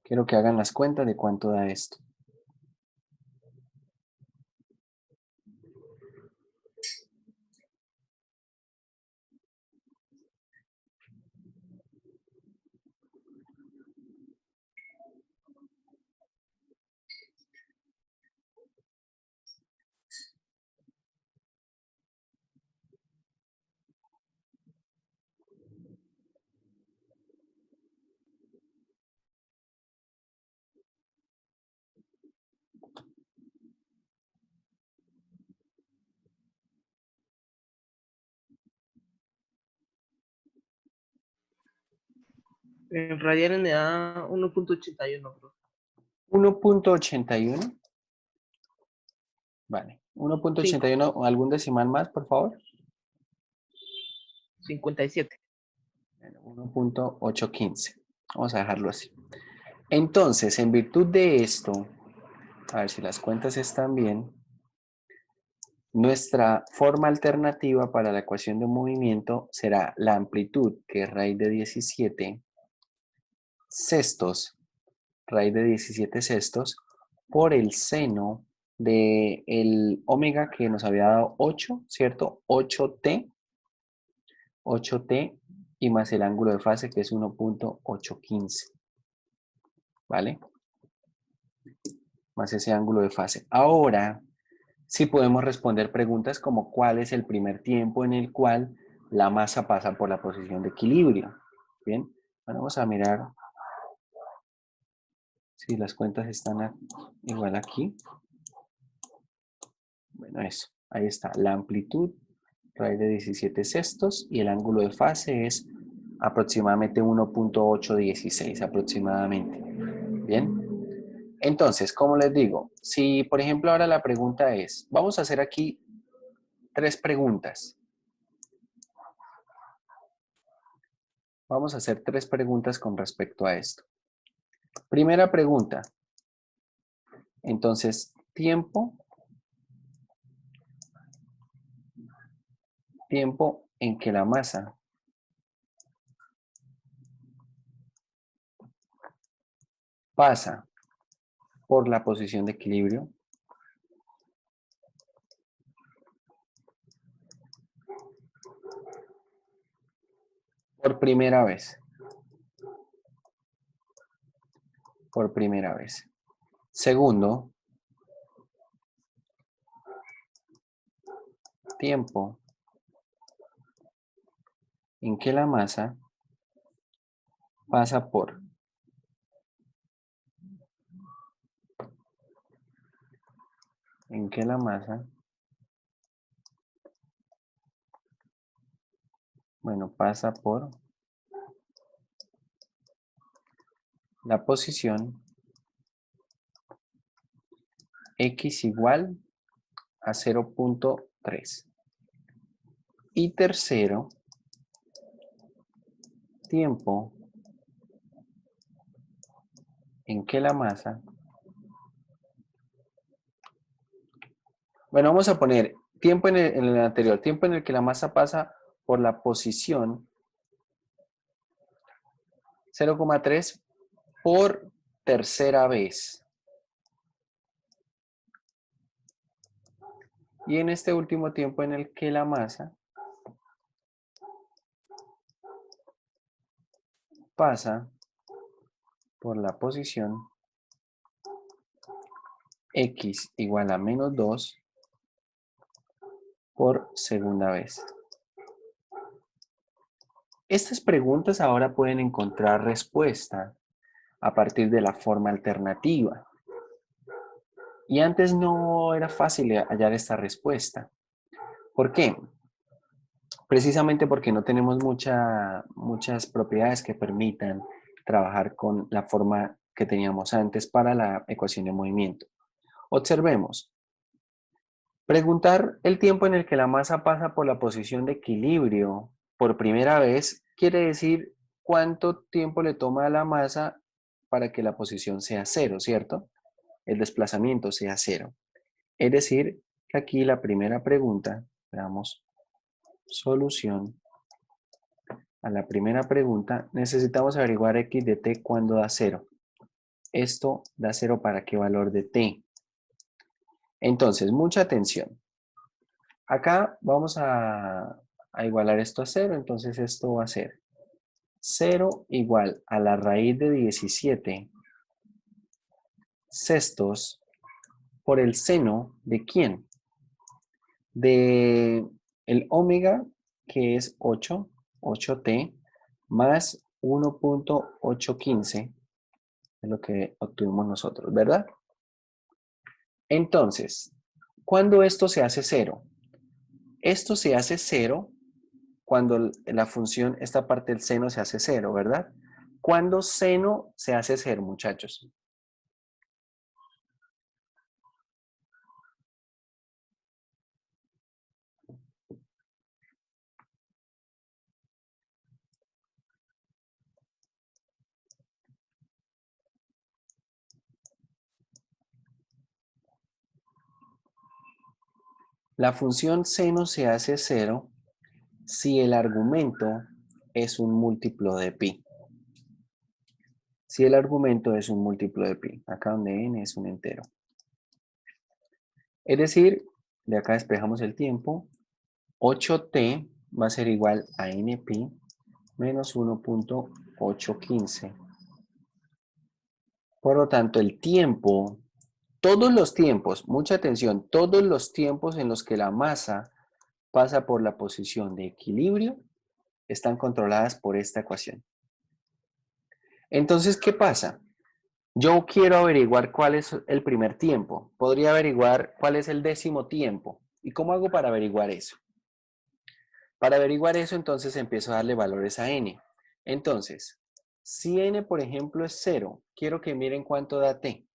Quiero que hagan las cuentas de cuánto da esto. En radianes me da 1.81, bro. 1.81. Vale. 1.81, ¿algún decimal más, por favor? 57. 1.815. Vamos a dejarlo así. Entonces, en virtud de esto, a ver si las cuentas están bien, nuestra forma alternativa para la ecuación de movimiento será la amplitud, que es raíz de 17 sextos, raíz de 17 sextos, por el seno del omega que nos había dado 8, ¿cierto? 8t y más el ángulo de fase que es 1.815, ¿vale? Más ese ángulo de fase. Ahora, sí podemos responder preguntas como ¿cuál es el primer tiempo en el cual la masa pasa por la posición de equilibrio? Bien, bueno, vamos a mirar si las cuentas están igual aquí. Bueno, eso, ahí está, la amplitud, raíz de 17 sextos y el ángulo de fase es aproximadamente 1.816 aproximadamente. Bien, entonces, como les digo, si por ejemplo ahora la pregunta es, vamos a hacer aquí 3 preguntas. Vamos a hacer 3 preguntas con respecto a esto. Primera pregunta. Entonces, tiempo en que la masa pasa por la posición de equilibrio. Por primera vez. Por primera vez. Segundo, tiempo en que la masa pasa por pasa por la posición X igual a 0.3. Y tercero, tiempo en que la masa, bueno, vamos a poner tiempo en el anterior, tiempo en el que la masa pasa por la posición 0,3 por tercera vez. Y en este último tiempo en el que la masa pasa por la posición X igual a menos 2 por segunda vez. Estas preguntas ahora pueden encontrar respuesta a partir de la forma alternativa. Y antes no era fácil hallar esta respuesta. ¿Por qué? Precisamente porque no tenemos muchas propiedades que permitan trabajar con la forma que teníamos antes para la ecuación de movimiento. Observemos. Preguntar el tiempo en el que la masa pasa por la posición de equilibrio por primera vez quiere decir cuánto tiempo le toma a la masa para que la posición sea cero, ¿cierto? El desplazamiento sea cero. Es decir, que aquí la primera pregunta, veamos, solución a la primera pregunta, necesitamos averiguar x de t cuando da cero. Esto da cero para qué valor de t. Entonces, mucha atención. Acá vamos a igualar esto a cero, entonces esto va a ser 0 igual a la raíz de 17 sextos por el seno de ¿quién? De el omega, que es 8t, más 1.815, es lo que obtuvimos nosotros, ¿verdad? Entonces, ¿cuándo esto se hace cero? Esto se hace cero cuando la función, esta parte del seno se hace cero, ¿verdad? ¿Cuándo seno se hace cero, muchachos? La función seno se hace cero si el argumento es un múltiplo de pi. Si el argumento es un múltiplo de pi, acá donde n es un entero. Es decir, de acá despejamos el tiempo, 8t va a ser igual a npi menos 1.815. Por lo tanto, el tiempo, todos los tiempos, mucha atención, todos los tiempos en los que la masa pasa por la posición de equilibrio están controladas por esta ecuación. Entonces, ¿qué pasa? Yo quiero averiguar cuál es el primer tiempo. Podría averiguar cuál es el décimo tiempo. ¿Y cómo hago para averiguar eso? Para averiguar eso, entonces empiezo a darle valores a n. Entonces, si n, por ejemplo, es 0, quiero que miren cuánto da t.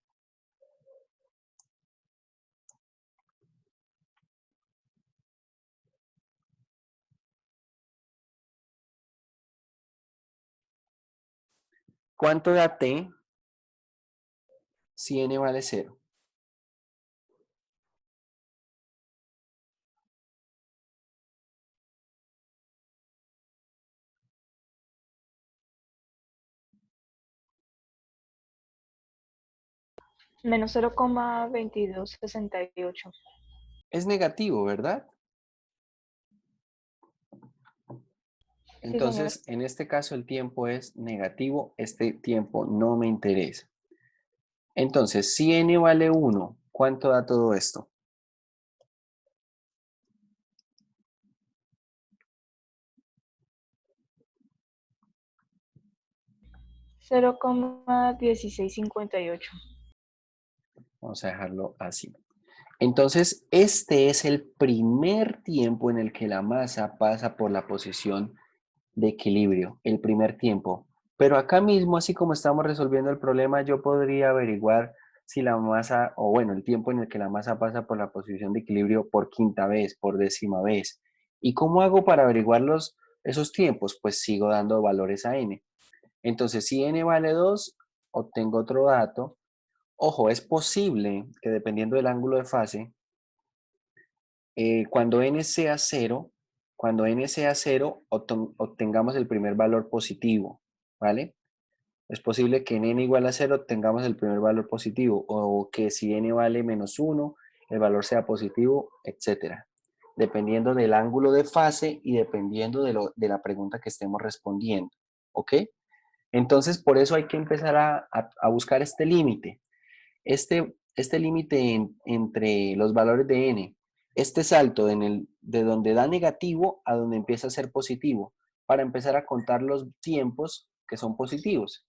¿Cuánto da t si n vale 0? Menos 0,2268. Es negativo, ¿verdad? Sí, señor. Entonces, en este caso el tiempo es negativo, este tiempo no me interesa. Entonces, si n vale 1, ¿cuánto da todo esto? Cero coma 1658. Vamos a dejarlo así. Entonces, este es el primer tiempo en el que la masa pasa por la posición de equilibrio, el primer tiempo. Pero acá mismo, así como estamos resolviendo el problema, yo podría averiguar si la masa, o bueno, el tiempo en el que la masa pasa por la posición de equilibrio por quinta vez, por décima vez. ¿Y cómo hago para averiguar esos tiempos? Pues sigo dando valores a n. Entonces, si n vale 2, obtengo otro dato. Ojo, es posible que dependiendo del ángulo de fase, cuando n sea 0, obtengamos el primer valor positivo, ¿vale? Es posible que en n igual a 0 obtengamos el primer valor positivo, o que si n vale menos 1, el valor sea positivo, etcétera. Dependiendo del ángulo de fase y dependiendo de la pregunta que estemos respondiendo, ¿ok? Entonces, por eso hay que empezar a buscar este límite. Este límite entre los valores de n, este salto de donde da negativo a donde empieza a ser positivo, para empezar a contar los tiempos que son positivos.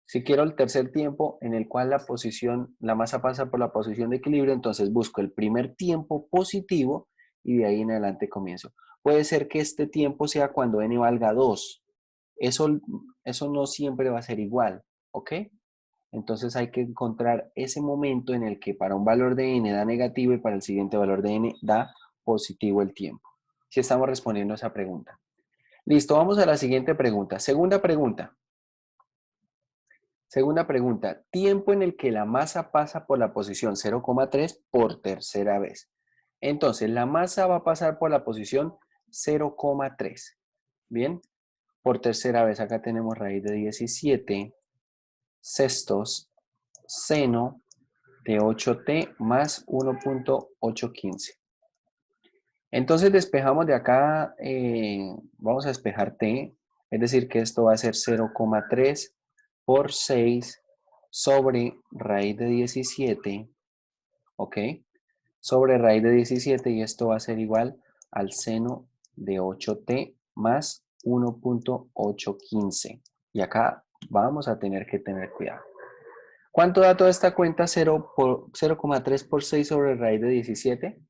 Si quiero el tercer tiempo en el cual la masa pasa por la posición de equilibrio, entonces busco el primer tiempo positivo y de ahí en adelante comienzo. Puede ser que este tiempo sea cuando n valga 2. Eso no siempre va a ser igual, ¿ok? Entonces hay que encontrar ese momento en el que para un valor de n da negativo y para el siguiente valor de n da positivo el tiempo. Si estamos respondiendo a esa pregunta. Listo, vamos a la siguiente pregunta. Segunda pregunta. Segunda pregunta. Tiempo en el que la masa pasa por la posición 0,3 por tercera vez. Entonces, la masa va a pasar por la posición 0,3. Bien, por tercera vez. Acá tenemos raíz de 17 sextos seno de 8t más 1.815. Entonces despejamos de acá, vamos a despejar t, es decir que esto va a ser 0,3 por 6 sobre raíz de 17, ¿ok? Sobre raíz de 17 y esto va a ser igual al seno de 8t más 1.815. Y acá vamos a tener que tener cuidado. ¿Cuánto da toda esta cuenta? 0,3 por 6 sobre raíz de 17.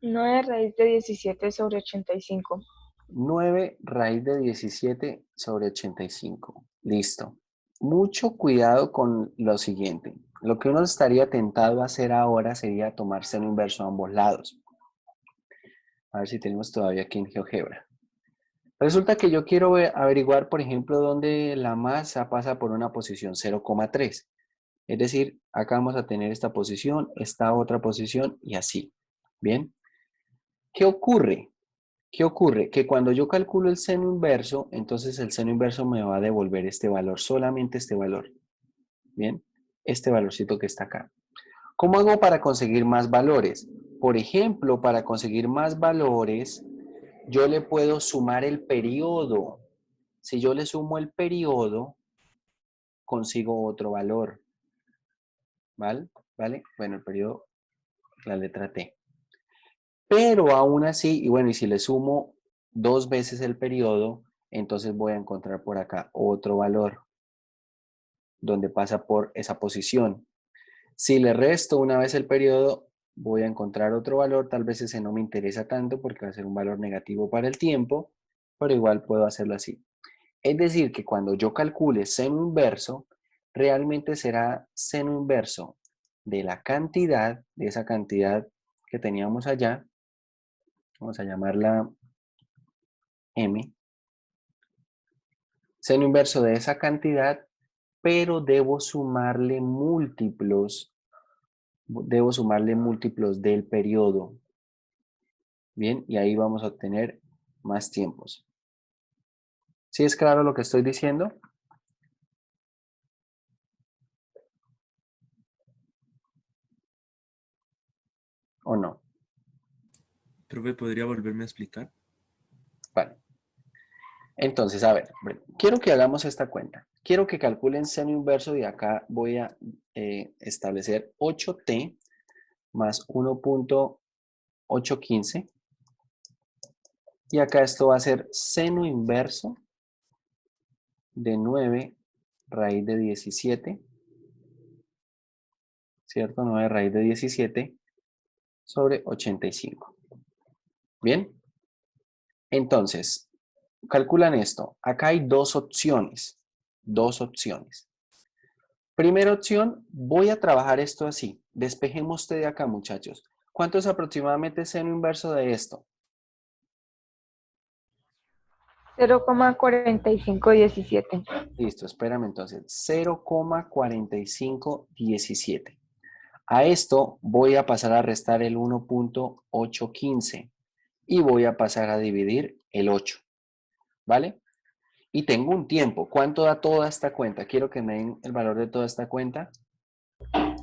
Nueve raíz de 17 sobre 85. 9 raíz de 17 sobre 85. Listo. Mucho cuidado con lo siguiente. Lo que uno estaría tentado a hacer ahora sería tomar seno inverso a ambos lados. A ver si tenemos todavía aquí en GeoGebra. Resulta que yo quiero averiguar, por ejemplo, dónde la masa pasa por una posición 0,3. Es decir, acá vamos a tener esta posición, esta otra posición y así. ¿Bien? ¿Qué ocurre? ¿Qué ocurre? Que cuando yo calculo el seno inverso, entonces el seno inverso me va a devolver este valor, solamente este valor. ¿Bien? Este valorcito que está acá. ¿Cómo hago para conseguir más valores? Por ejemplo, para conseguir más valores, yo le puedo sumar el periodo. Si yo le sumo el periodo, consigo otro valor. ¿Vale? ¿Vale? Bueno, el periodo, la letra T. Pero aún así, y bueno, y si le sumo 2 veces el periodo, entonces voy a encontrar por acá otro valor donde pasa por esa posición. Si le resto una vez el periodo, voy a encontrar otro valor, tal vez ese no me interesa tanto porque va a ser un valor negativo para el tiempo, pero igual puedo hacerlo así. Es decir, que cuando yo calcule seno inverso, realmente será seno inverso de la cantidad, de esa cantidad que teníamos allá, vamos a llamarla M, seno inverso de esa cantidad, pero debo sumarle múltiplos del periodo. Bien, y ahí vamos a obtener más tiempos. ¿Sí es claro lo que estoy diciendo? ¿O no? Profe, ¿podría volverme a explicar? Vale. Entonces, a ver, quiero que hagamos esta cuenta. Quiero que calculen seno inverso y acá voy a establecer 8t más 1.815. Y acá esto va a ser seno inverso de 9 raíz de 17, ¿cierto? 9 raíz de 17 sobre 85. Bien, entonces, calculan esto. Acá hay dos opciones. Dos opciones. Primera opción, voy a trabajar esto así. Despejemos usted de acá, muchachos. ¿Cuánto es aproximadamente seno inverso de esto? 0,4517. Listo, espérame entonces. 0,4517. A esto voy a pasar a restar el 1.815 y voy a pasar a dividir el 8, ¿vale? Y tengo un tiempo. ¿Cuánto da toda esta cuenta? Quiero que me den el valor de toda esta cuenta.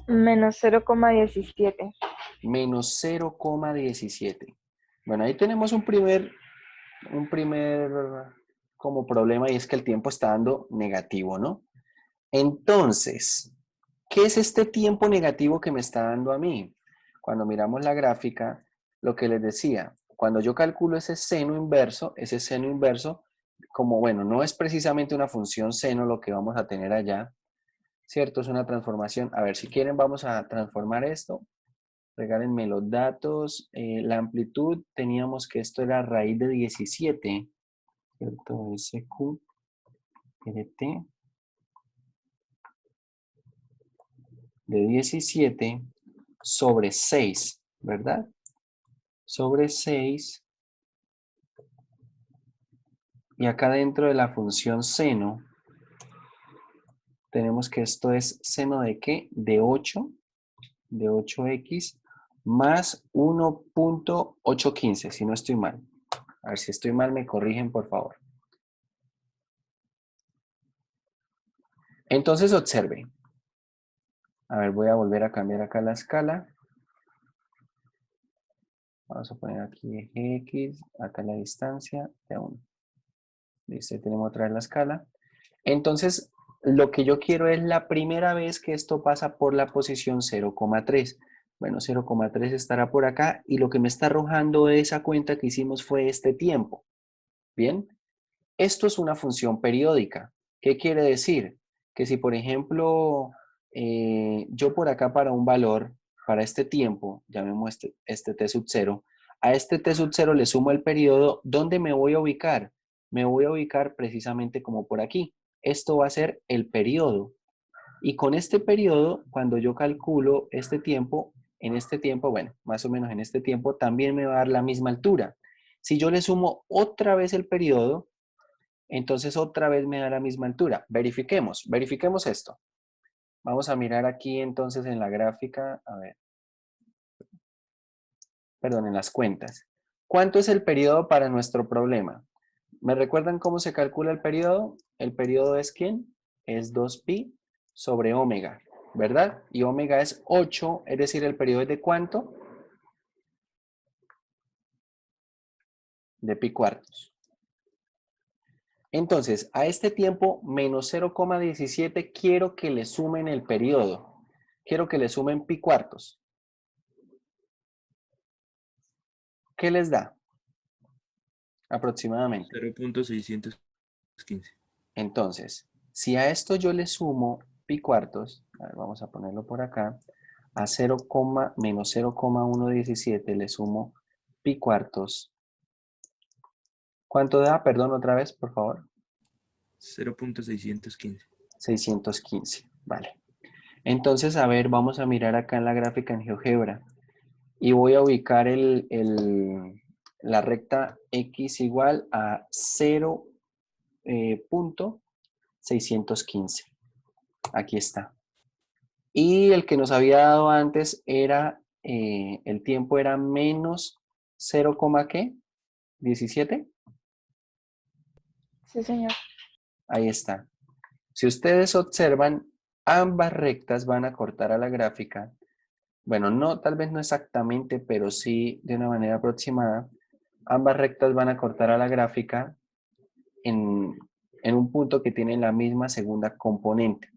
Menos 0,17. Menos 0,17. Bueno, ahí tenemos un primer como problema y es que el tiempo está dando negativo, ¿no? Entonces, ¿qué es este tiempo negativo que me está dando a mí? Cuando miramos la gráfica, lo que les decía, cuando yo calculo ese seno inverso, como bueno, no es precisamente una función seno lo que vamos a tener allá, ¿cierto? Es una transformación. A ver, si quieren vamos a transformar esto. Regálenme los datos. La amplitud, teníamos que esto era raíz de 17, ¿cierto? SQ, RT de 17 sobre 6, ¿verdad? Sobre 6. Y acá dentro de la función seno, tenemos que esto es seno de ¿qué? De 8, de 8x más 1.815, si no estoy mal. A ver, si estoy mal, me corrigen, por favor. Entonces, observe. A ver, voy a volver a cambiar acá la escala. Vamos a poner aquí eje X, acá la distancia de 1. Listo, ahí tenemos otra vez la escala. Entonces, lo que yo quiero es la primera vez que esto pasa por la posición 0,3. Bueno, 0,3 estará por acá y lo que me está arrojando esa cuenta que hicimos fue este tiempo. Bien, esto es una función periódica. ¿Qué quiere decir? Que si, por ejemplo, yo por acá para un valor, para este tiempo, llamemos este t sub 0, a este t sub 0 le sumo el periodo, ¿dónde me voy a ubicar? Me voy a ubicar precisamente como por aquí. Esto va a ser el periodo. Y con este periodo, cuando yo calculo este tiempo, en este tiempo, bueno, más o menos en este tiempo, también me va a dar la misma altura. Si yo le sumo otra vez el periodo, entonces otra vez me da la misma altura. Verifiquemos esto. Vamos a mirar aquí entonces en la gráfica, a ver, perdón, en las cuentas. ¿Cuánto es el periodo para nuestro problema? ¿Me recuerdan cómo se calcula el periodo? El periodo es ¿quién? Es 2pi sobre omega, ¿verdad? Y omega es 8, es decir, el periodo es ¿de cuánto? De pi cuartos. Entonces, a este tiempo, menos 0,17, quiero que le sumen el periodo. Quiero que le sumen pi cuartos. ¿Qué les da? Aproximadamente. 0.615. Entonces, si a esto yo le sumo pi cuartos, a ver, vamos a ponerlo por acá, a 0, menos 0,117 le sumo pi cuartos. ¿Cuánto da? Perdón, otra vez, por favor. 0.615. 615, vale. Entonces, a ver, vamos a mirar acá en la gráfica en GeoGebra. Y voy a ubicar la recta X igual a 0.615. Aquí está. Y el que nos había dado antes era, el tiempo era menos 0, ¿qué? 17. Sí, señor. Ahí está. Si ustedes observan, ambas rectas van a cortar a la gráfica bueno, no, tal vez no exactamente, pero sí de una manera aproximada, ambas rectas van a cortar a la gráfica en, en un punto que tiene la misma segunda componente.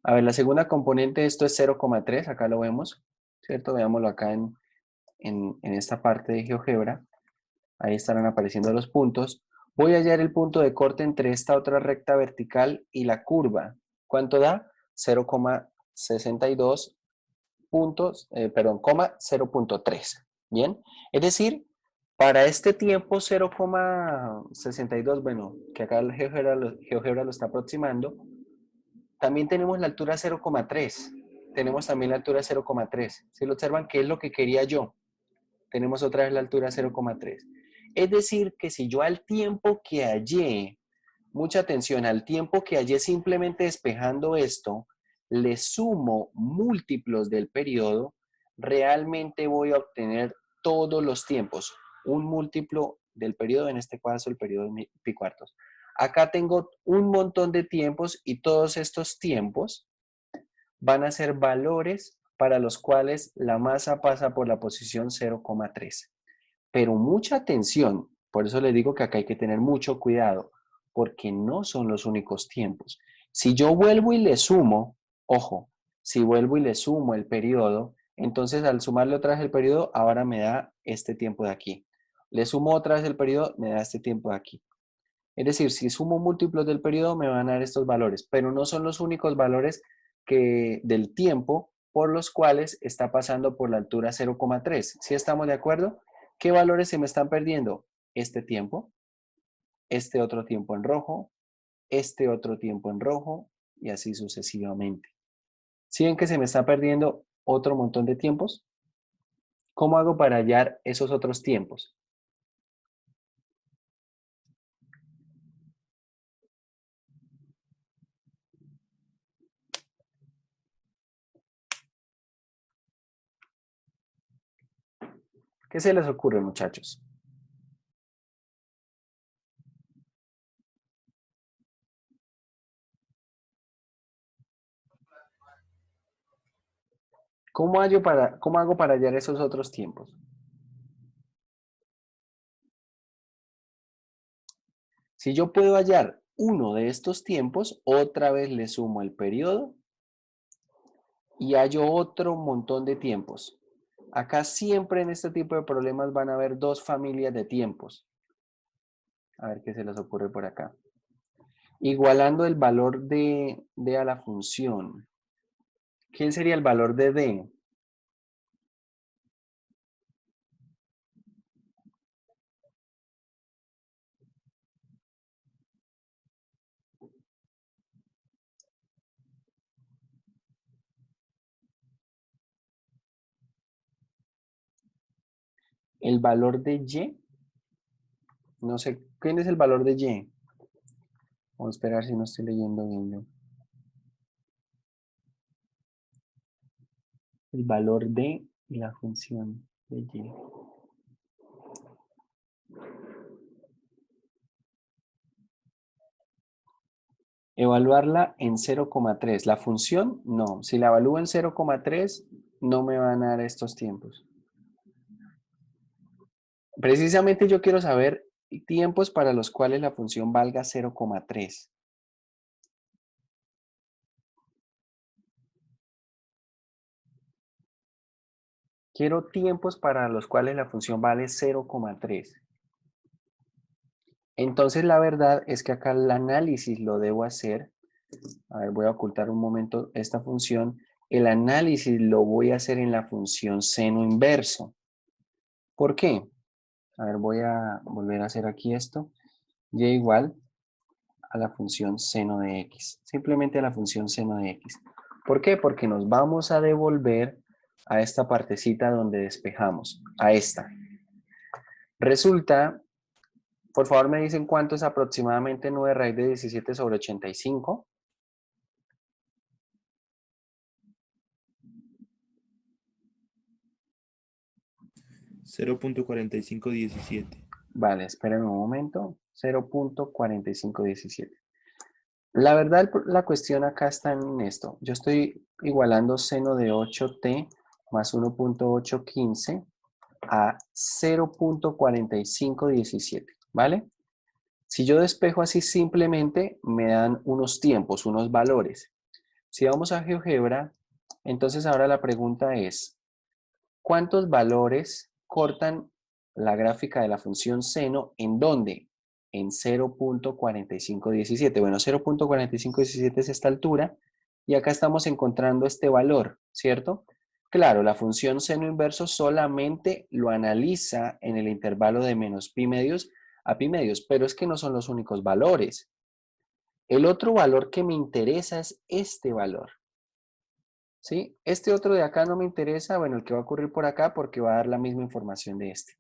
A ver, la segunda componente, esto es 0,3, acá lo vemos, ¿cierto? Veámoslo acá en esta parte de GeoGebra. Ahí estarán apareciendo los puntos. Voy a hallar el punto de corte entre esta otra recta vertical y la curva. ¿Cuánto da? 0,62 puntos, perdón, 0,3. Bien, es decir, para este tiempo 0,62, bueno, que acá el GeoGebra lo está aproximando, también tenemos la altura 0,3. Tenemos también la altura 0,3. Si lo observan, ¿qué es lo que quería yo? Tenemos otra vez la altura 0,3. Es decir, que si yo al tiempo que hallé, mucha atención, al tiempo que hallé simplemente despejando esto, le sumo múltiplos del periodo, realmente voy a obtener todos los tiempos. Un múltiplo del periodo, en este caso el periodo de pi cuartos. Acá tengo un montón de tiempos y todos estos tiempos van a ser valores para los cuales la masa pasa por la posición 0,3. Pero mucha atención, por eso les digo que acá hay que tener mucho cuidado, porque no son los únicos tiempos. Si yo vuelvo y le sumo, ojo, si vuelvo y le sumo el periodo, entonces al sumarle otra vez el periodo, ahora me da este tiempo de aquí. Le sumo otra vez el periodo, me da este tiempo de aquí. Es decir, si sumo múltiplos del periodo, me van a dar estos valores, pero no son los únicos valores del tiempo por los cuales está pasando por la altura 0,3. ¿Sí estamos de acuerdo? ¿Qué valores se me están perdiendo? Este tiempo, este otro tiempo en rojo, este otro tiempo en rojo y así sucesivamente. ¿Sí ven que se me está perdiendo otro montón de tiempos? ¿Cómo hago para hallar esos otros tiempos? ¿Qué se les ocurre, muchachos? ¿Cómo hago para hallar esos otros tiempos? Si yo puedo hallar uno de estos tiempos, otra vez le sumo el periodo y hallo otro montón de tiempos. Acá siempre en este tipo de problemas van a haber dos familias de tiempos. A ver qué se les ocurre por acá. Igualando el valor de D a la función. ¿Quién sería el valor de D? El valor de Y. No sé, ¿quién es el valor de Y? Vamos a esperar si no estoy leyendo bien yo. El valor de la función de Y. Evaluarla en 0,3. La función, no. Si la evalúo en 0,3, no me van a dar estos tiempos. Precisamente yo quiero saber tiempos para los cuales la función valga 0,3. Quiero tiempos para los cuales la función vale 0,3. Entonces la verdad es que acá el análisis lo debo hacer. A ver, voy a ocultar un momento esta función. El análisis lo voy a hacer en la función seno inverso. ¿Por qué? A ver, voy a volver a hacer aquí esto. Y igual a la función seno de x. Simplemente a la función seno de x. ¿Por qué? Porque nos vamos a devolver a esta partecita donde despejamos. A esta. Resulta, por favor me dicen cuánto es aproximadamente 9 raíz de 17 sobre 85. 0,4517. Vale, esperen un momento. 0,4517. La verdad, la cuestión acá está en esto. Yo estoy igualando seno de 8t más 1.815 a 0.4517, ¿vale? Si yo despejo así simplemente, me dan unos tiempos, unos valores. Si vamos a GeoGebra, entonces ahora la pregunta es, ¿cuántos valores cortan la gráfica de la función seno? ¿En dónde? En 0.4517. Bueno, 0.4517 es esta altura y acá estamos encontrando este valor, ¿cierto? Claro, la función seno inverso solamente lo analiza en el intervalo de menos pi medios a pi medios, pero es que no son los únicos valores. El otro valor que me interesa es este valor. ¿Sí? Este otro de acá no me interesa, bueno, el que va a ocurrir por acá porque va a dar la misma información de este.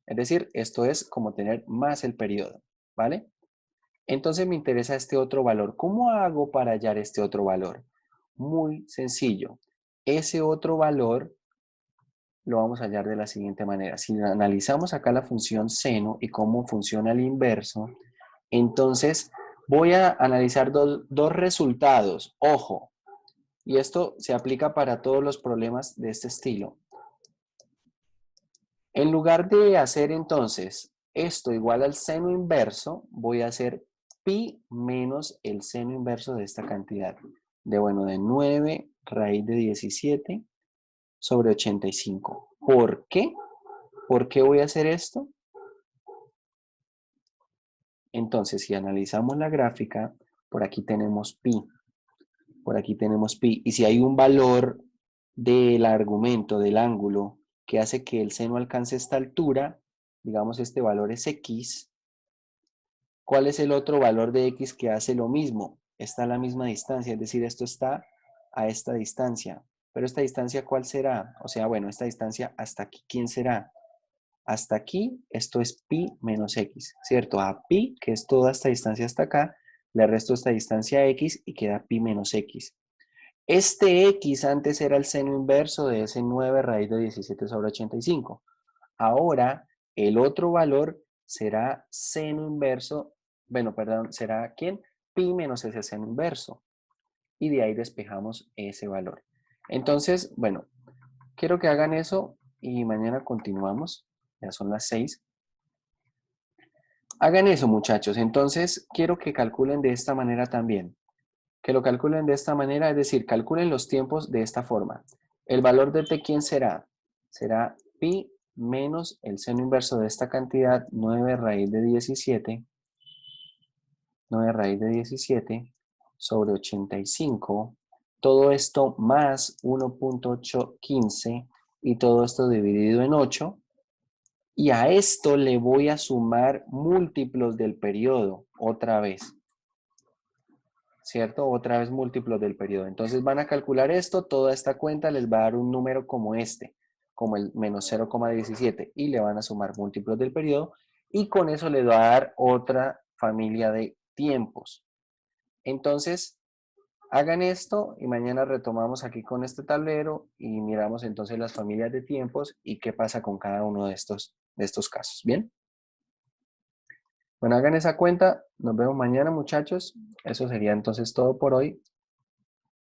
Es decir, esto es como tener más el periodo, ¿vale? Entonces me interesa este otro valor. ¿Cómo hago para hallar este otro valor? Muy sencillo. Ese otro valor lo vamos a hallar de la siguiente manera. Si analizamos acá la función seno y cómo funciona el inverso, entonces voy a analizar dos resultados. Ojo, y esto se aplica para todos los problemas de este estilo. En lugar de hacer entonces esto igual al seno inverso, voy a hacer pi menos el seno inverso de esta cantidad. De 9 raíz de 17 sobre 85. ¿Por qué? ¿Por qué voy a hacer esto? Entonces, si analizamos la gráfica, por aquí tenemos pi. Por aquí tenemos pi. Y si hay un valor del argumento, del ángulo, que hace que el seno alcance esta altura, digamos este valor es x, ¿cuál es el otro valor de x que hace lo mismo? Está a la misma distancia, es decir, esto está a esta distancia. Pero esta distancia, ¿cuál será? O sea, bueno, esta distancia hasta aquí, ¿quién será? Hasta aquí, esto es pi menos x, ¿cierto? A pi, que es toda esta distancia hasta acá, le resto esta distancia a x y queda pi menos x. Este x antes era el seno inverso de ese 9 raíz de 17 sobre 85. Ahora, el otro valor será seno inverso, bueno, perdón, será ¿quién? Pi menos ese seno inverso. Y de ahí despejamos ese valor. Entonces, bueno, quiero que hagan eso y mañana continuamos. Ya son las 6. Hagan eso, muchachos. Entonces, quiero que calculen de esta manera también. Que lo calculen de esta manera, es decir, calculen los tiempos de esta forma. El valor de t, ¿quién será? Será pi menos el seno inverso de esta cantidad, 9 raíz de 17, 9 raíz de 17 sobre 85. Todo esto más 1.815 y todo esto dividido en 8. Y a esto le voy a sumar múltiplos del periodo otra vez. ¿Cierto? Otra vez múltiplos del periodo. Entonces van a calcular esto, toda esta cuenta les va a dar un número como este, como el menos 0,17 y le van a sumar múltiplos del periodo y con eso les va a dar otra familia de tiempos. Entonces, hagan esto y mañana retomamos aquí con este tablero y miramos entonces las familias de tiempos y qué pasa con cada uno de estos casos. ¿Bien? Bueno, hagan esa cuenta. Nos vemos mañana, muchachos. Eso sería entonces todo por hoy.